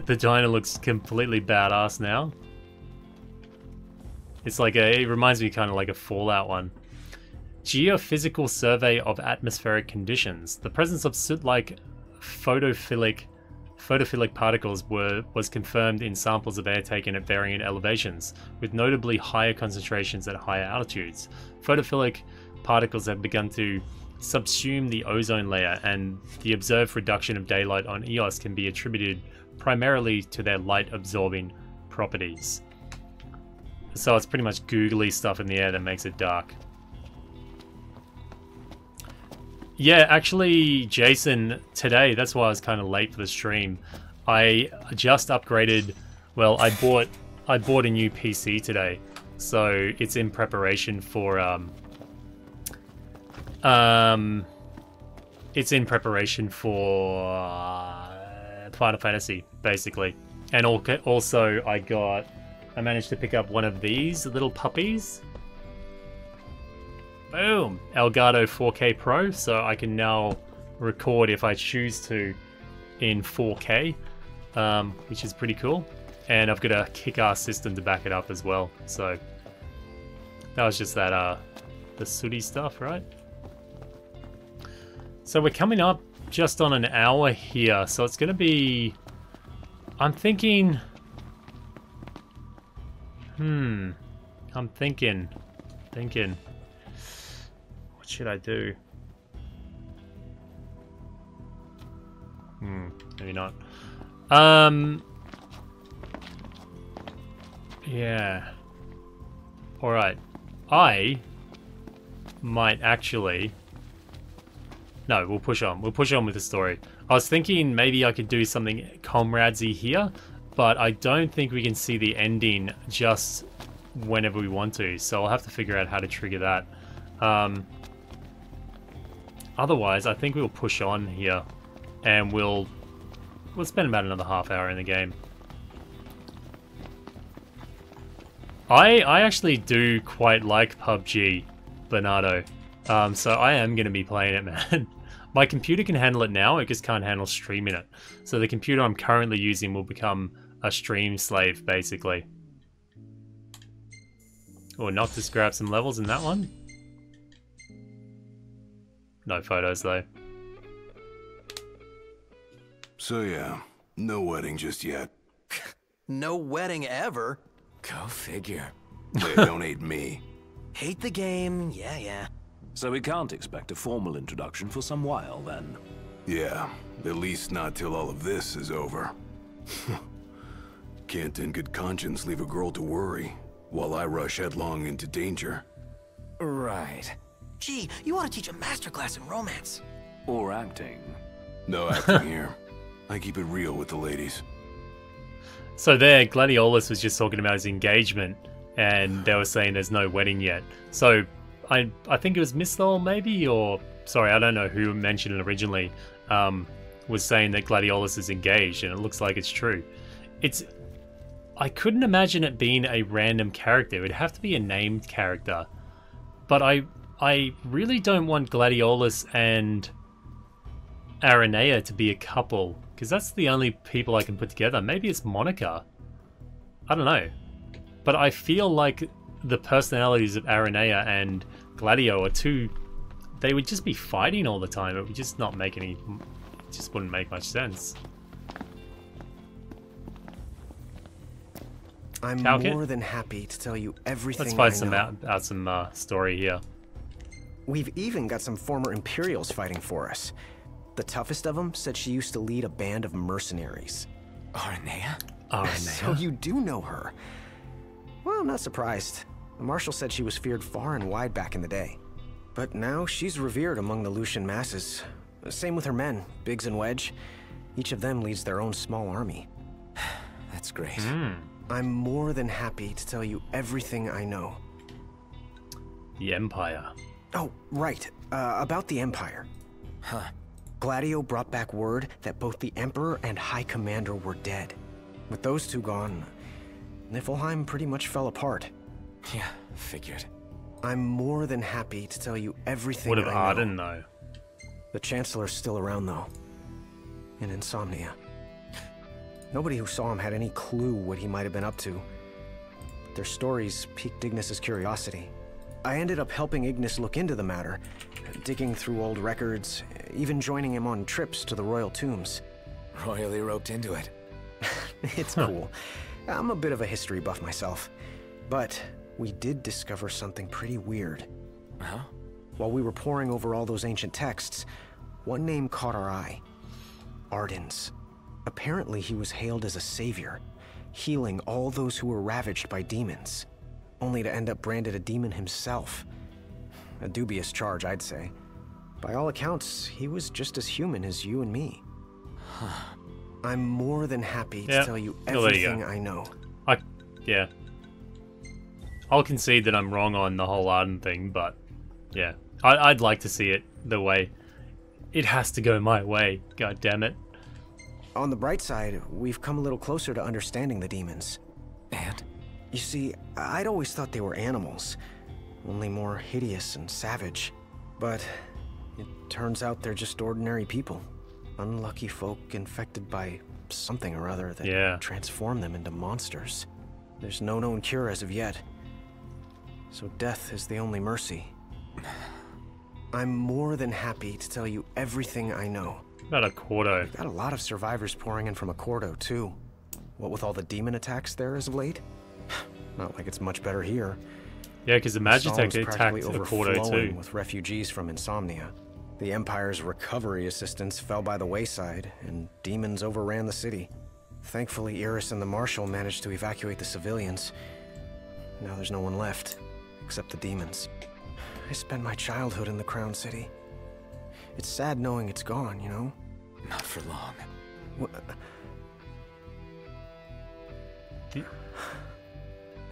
The diner looks completely badass now. It's like it reminds me kind of like a Fallout one. Geophysical survey of atmospheric conditions. The presence of soot-like photophilic particles was confirmed in samples of air taken at varying elevations, with notably higher concentrations at higher altitudes. Photophilic particles have begun to subsume the ozone layer, and the observed reduction of daylight on Eos can be attributed primarily to their light-absorbing properties. So it's pretty much googly stuff in the air that makes it dark. Yeah, actually, Jason, today, that's why I was kind of late for the stream. I just upgraded, well, I bought a new PC today, so it's in preparation for Final Fantasy, basically. And also I managed to pick up one of these little puppies. Boom! Elgato 4K Pro, so I can now record if I choose to in 4K, which is pretty cool. And I've got a kick-ass system to back it up as well. So that was just that the sooty stuff, right? So we're coming up just on an hour here, so it's gonna be, I'm thinking, I'm thinking, what should I do? Maybe not. Yeah. Alright. I might actually... No, we'll push on. We'll push on with the story. I was thinking maybe I could do something comradesy here, but I don't think we can see the ending just whenever we want to, so I'll have to figure out how to trigger that. Otherwise, I think we'll push on here, and we'll spend about another half hour in the game. I actually do quite like PUBG, Bernardo. So I am going to be playing it, man. My computer can handle it now, it just can't handle streaming it. So the computer I'm currently using will become a stream slave, basically. Or not, just grab some levels in that one. No photos, though. So yeah, no wedding just yet. No wedding ever. Go figure. They don't hate me. Hate the game, yeah. So we can't expect a formal introduction for some while, then? Yeah, at least not till all of this is over. Can't in good conscience leave a girl to worry, while I rush headlong into danger. Right. Gee, you ought to teach a masterclass in romance. Or acting. No acting here. I keep it real with the ladies. So there, Gladiolus was just talking about his engagement, and they were saying there's no wedding yet. So I think it was Miss Thole, maybe, or sorry, I don't know who mentioned it originally, was saying that Gladiolus is engaged, and it looks like it's true. I couldn't imagine it being a random character. It would have to be a named character. But I really don't want Gladiolus and Aranea to be a couple, because that's the only people I can put together. Maybe it's Monica. I don't know. But I feel like the personalities of Aranea and Gladio are too... They would just be fighting all the time. It would just not make any... It just wouldn't make much sense. I'm Talcott? more than happy to tell you everything Let's find I know. out some story here. We've even got some former Imperials fighting for us. The toughest of them said she used to lead a band of mercenaries. Aranea? So you do know her. Well, I'm not surprised. The Marshal said she was feared far and wide back in the day. But now she's revered among the Lucian masses. Same with her men, Biggs and Wedge. Each of them leads their own small army. That's great. I'm more than happy to tell you everything I know. The Empire. Oh, right. About the Empire. Huh. Gladio brought back word that both the Emperor and High Commander were dead. With those two gone, Niflheim pretty much fell apart. Yeah, figured. I'm more than happy to tell you everything What of I know. Ardyn, though? The Chancellor's still around, though. In Insomnia. Nobody who saw him had any clue what he might have been up to. Their stories piqued Ignis's curiosity. I ended up helping Ignis look into the matter, digging through old records, even joining him on trips to the royal tombs. Royally roped into it. It's cool. I'm a bit of a history buff myself. But we did discover something pretty weird. Huh? While we were poring over all those ancient texts, one name caught our eye. Ardyn's. Apparently he was hailed as a savior, healing all those who were ravaged by demons, only to end up branded a demon himself. A dubious charge, I'd say. By all accounts, he was just as human as you and me. I'm more than happy to tell you everything I know. Yeah. I'll concede that I'm wrong on the whole Ardyn thing, but yeah. I'd like to see it the way. It has to go my way, god damn it. On the bright side, we've come a little closer to understanding the demons. And? You see, I'd always thought they were animals, only more hideous and savage. But it turns out they're just ordinary people. Unlucky folk infected by something or other that transform them into monsters. There's no known cure as of yet. So death is the only mercy. I'm more than happy to tell you everything I know. About a Quarto. We've got a lot of survivors pouring in from a Quarto, too. What with all the demon attacks there as of late? Not like it's much better here. Yeah, because the Magitech Psalm's attacked a Quarto too. With refugees from Insomnia. The Empire's recovery assistance fell by the wayside, and demons overran the city. Thankfully, Iris and the Marshal managed to evacuate the civilians. Now there's no one left, except the demons. I spent my childhood in the Crown City. It's sad knowing it's gone, you know? Not for long.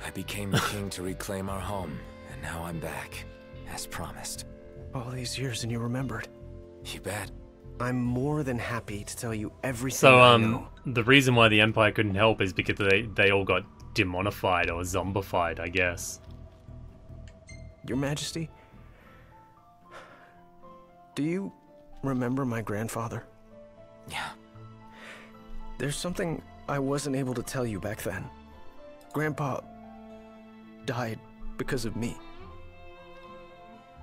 I became the king to reclaim our home, and now I'm back, as promised. All these years and you remembered. You bet. I'm more than happy to tell you everything I know. The reason why the Empire couldn't help is because they all got demonified or zombified, I guess. Your Majesty? Do you remember my grandfather? Yeah. There's something I wasn't able to tell you back then. Grandpa died because of me.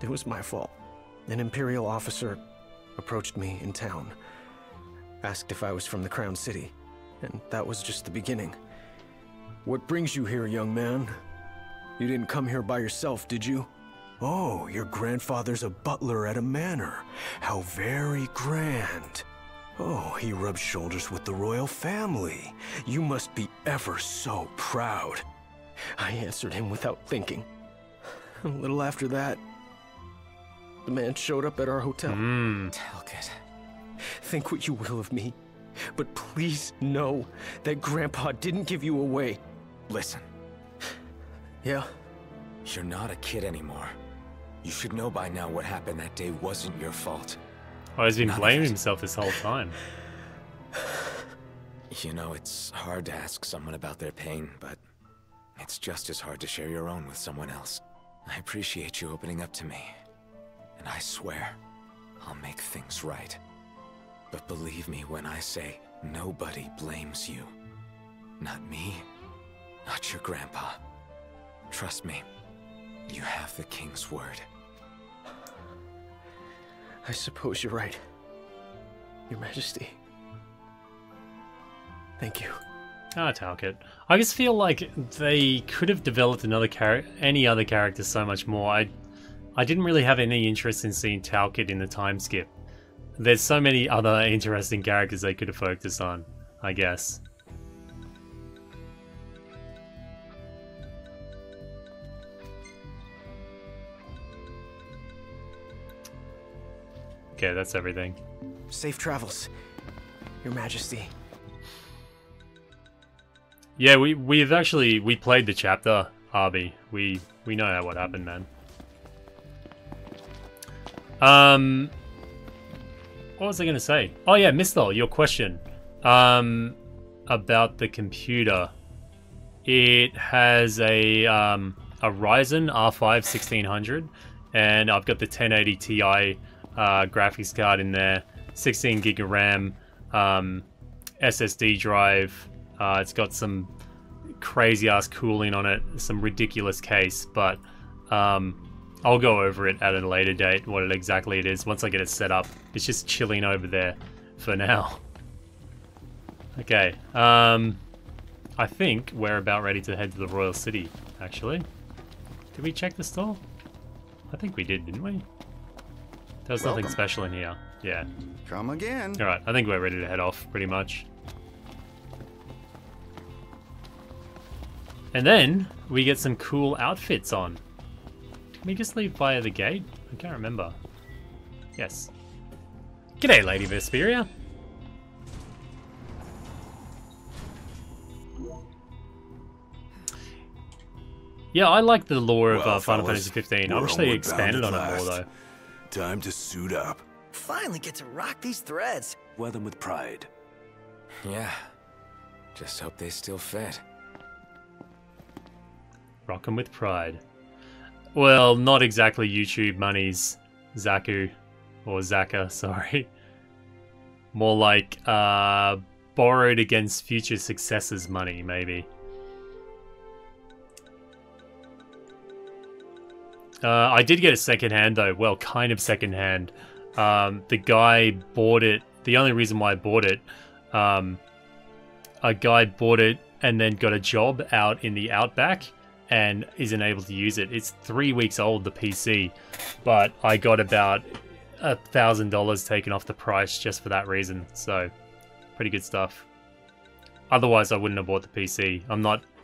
It was my fault. An Imperial officer approached me in town, asked if I was from the Crown City, and that was just the beginning. What brings you here, young man? You didn't come here by yourself, did you? Oh, your grandfather's a butler at a manor. How very grand. Oh, he rubs shoulders with the royal family. You must be ever so proud. I answered him without thinking. A little after that, the man showed up at our hotel. Talcott. Think what you will of me, but please know that Grandpa didn't give you away. Listen. Yeah? You're not a kid anymore. You should know by now what happened that day wasn't your fault. Oh, he's been blaming himself this whole time. You know, it's hard to ask someone about their pain, but it's just as hard to share your own with someone else. I appreciate you opening up to me, and I swear I'll make things right. But believe me when I say nobody blames you. Not me, not your grandpa. Trust me, you have the king's word. I suppose you're right, Your Majesty. Thank you. Ah, Talcott. I just feel like they could have developed any other character so much more. I didn't really have any interest in seeing Talcott in the time skip. There's so many other interesting characters they could have focused on, I guess. Okay, that's everything. Safe travels, Your Majesty. Yeah, we played the chapter, Arby. We know what happened, man. What was I gonna say? Oh yeah, Misthol, your question. About the computer. It has a Ryzen R5 1600, and I've got the 1080 Ti graphics card in there, 16 gig of RAM, SSD drive. It's got some crazy ass cooling on it, some ridiculous case, but I'll go over it at a later date, what exactly it is, once I get it set up. It's just chilling over there for now. Okay, I think we're about ready to head to the Royal City, actually. Did we check the store? I think we did, didn't we? There was nothing special in here. Yeah. Come again. Alright, I think we're ready to head off, pretty much. And then, we get some cool outfits on. Can we just leave via the gate? I can't remember. Yes. G'day, Lady Vesperia. Yeah, I like the lore of Final Fantasy 15. I wish they expanded on it more, though. Time to suit up. Finally get to rock these threads. Wear them with pride. Yeah. Just hope they still fit. Rock 'em with pride. Well, not exactly YouTube monies, Zaku. Or Zaka, sorry. More like, borrowed against future successors money, maybe. I did get it secondhand though. Well, kind of secondhand. The guy bought it. The only reason why I bought it, a guy bought it and then got a job out in the outback and isn't able to use it. It's 3 weeks old, the PC, but I got about $1,000 taken off the price just for that reason. So, pretty good stuff. Otherwise, I wouldn't have bought the PC.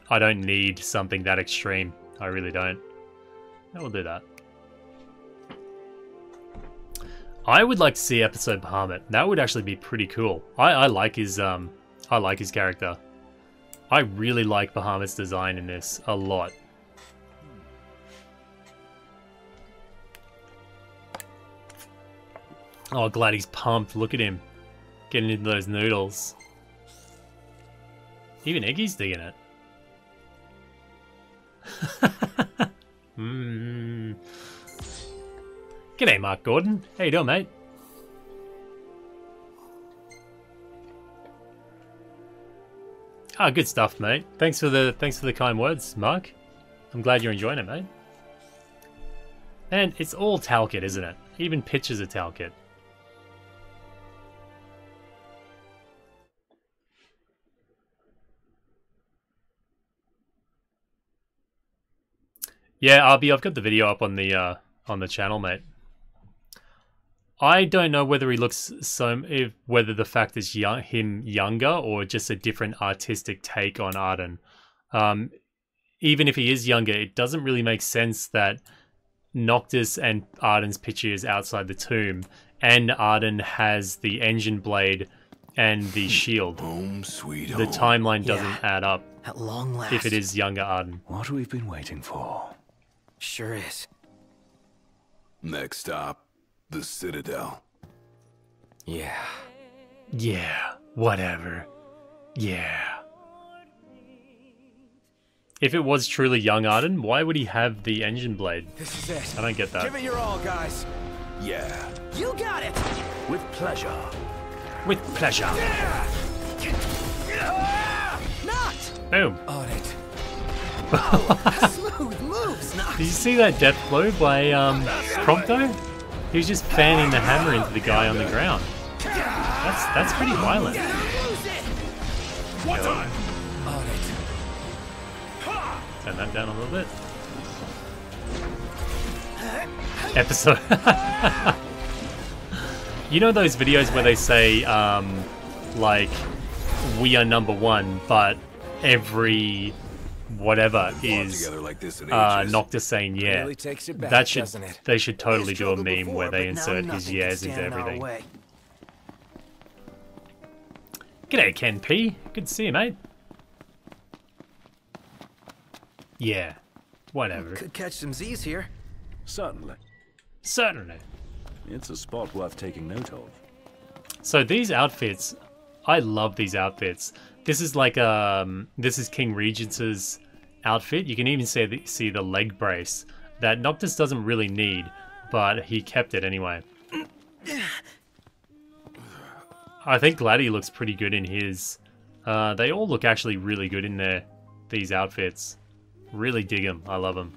I don't need something that extreme. I really don't. I will do that. I would like to see episode Bahamut. That would actually be pretty cool. I like his character. I really like Bahamut's design in this a lot. Oh, glad he's pumped. Look at him getting into those noodles. Even Iggy's digging it. G'day, Mark Gordon. How you doing, mate? Ah, good stuff, mate. Thanks for the kind words, Mark. I'm glad you're enjoying it, mate. And it's all Talcott, isn't it? Even pictures of Talcott. Yeah, Arby, I've got the video up on the channel, mate. I don't know whether he looks whether the fact is him younger or just a different artistic take on Ardyn. Even if he is younger, it doesn't really make sense that Noctis and Ardyn's picture is outside the tomb, and Ardyn has the engine blade and the shield. Home sweet home. The timeline doesn't add up. At long last. If it is younger Ardyn. What we've been waiting for. Sure is. Next stop, the Citadel. Yeah. Yeah, whatever. Yeah. If it was truly young Ardyn, why would he have the engine blade? This is it. I don't get that. Give it your all, guys. Yeah. You got it! With pleasure. With pleasure. Not! Boom. On it. Smooth moves, Nox. Did you see that death blow by Prompto? He was just fanning the hammer into the guy on the ground. That's pretty violent. What's on? On it. Turn that down a little bit. Episode. You know those videos where they say, like, we are #1, but every whatever is like this in Noctis saying yeah. Really takes it back, That should doesn't it? they should totally do a meme before, where they but now insert his nothing can yeahs into stand in our everything. way. G'day, Ken P. Good to see you, mate. Yeah, whatever. Could catch some Z's here. Certainly. Certainly. It's a spot worth taking note of. So these outfits, I love these outfits. This is like this is King Regence's outfit. You can even see the leg brace that Noctis doesn't really need, but he kept it anyway. I think Gladdy looks pretty good in his. They all look actually really good in these outfits. Really dig them. I love them.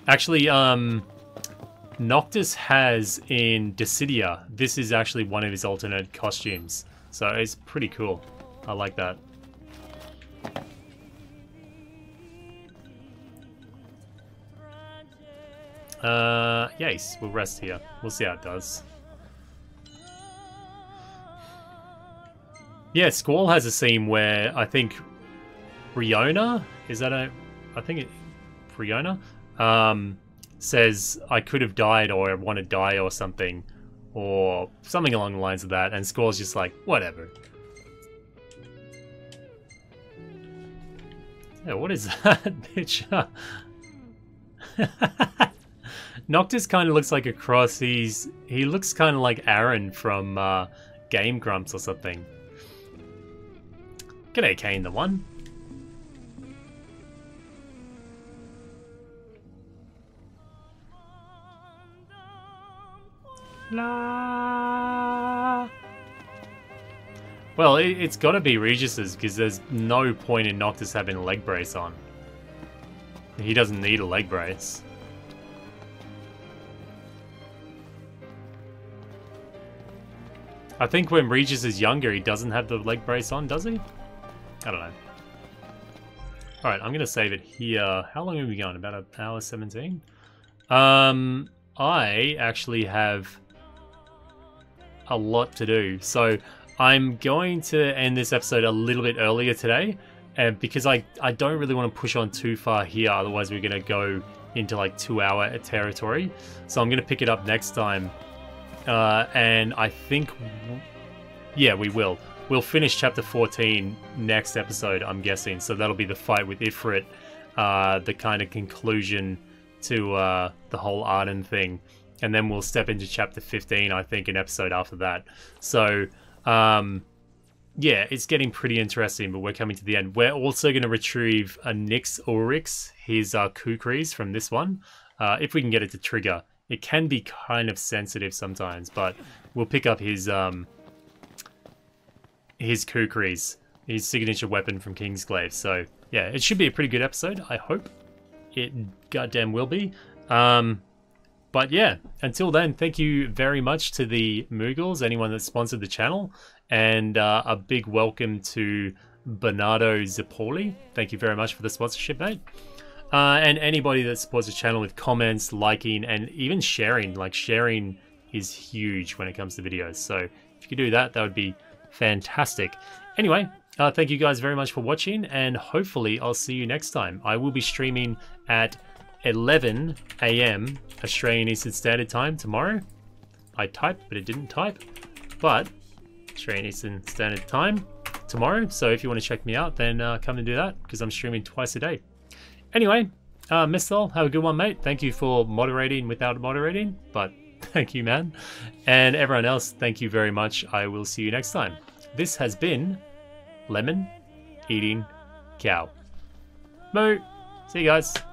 Actually, Noctis has in Dissidia, this is actually one of his alternate costumes. So it's pretty cool. I like that. Yes, we'll rest here. We'll see how it does. Yeah, Squall has a scene where I think Riona, Riona? Says, I could have died or I want to die or something. Or something along the lines of that. And Squall's just like, whatever. Yeah, what is that, bitch? Noctis kind of looks like a cross. He looks kind of like Aaron from Game Grumps or something. G'day, Kane the One. La. Well, it's got to be Regis's because there's no point in Noctis having a leg brace on. He doesn't need a leg brace. I think when Regis is younger, he doesn't have the leg brace on, does he? I don't know. Alright, I'm going to save it here. How long have we gone? About an hour 17? I actually have a lot to do. So I'm going to end this episode a little bit earlier today. Because I don't really want to push on too far here. Otherwise, we're going to go into like 2-hour territory. So I'm going to pick it up next time. And I think... Yeah, we will. We'll finish chapter 14 next episode, I'm guessing. So that'll be the fight with Ifrit. The kind of conclusion to the whole Ardyn thing. And then we'll step into chapter 15, I think, an episode after that. So, yeah, it's getting pretty interesting, but we're coming to the end. We're also going to retrieve a Nyx Ulrix, his Kukris from this one. If we can get it to trigger. It can be kind of sensitive sometimes, but we'll pick up his Kukris, his signature weapon from Kingsglaive. So, yeah, it should be a pretty good episode, I hope. It goddamn will be. But yeah, until then, thank you very much to the Moogles, anyone that sponsored the channel, and a big welcome to Bernardo Zipoli. Thank you very much for the sponsorship, mate. And anybody that supports the channel with comments, liking, and even sharing. Like, sharing is huge when it comes to videos. So if you could do that, that would be fantastic. Anyway, thank you guys very much for watching, and hopefully I'll see you next time. I will be streaming at 11 AM Australian Eastern Standard Time tomorrow. I typed, but it didn't type. But Australian Eastern Standard Time tomorrow. So if you want to check me out, then come and do that, because I'm streaming twice a day. Anyway, Misthal, have a good one, mate. Thank you for moderating without moderating, but thank you, man. And everyone else, thank you very much. I will see you next time. This has been Lemon Eating Cow. Moo. See you guys.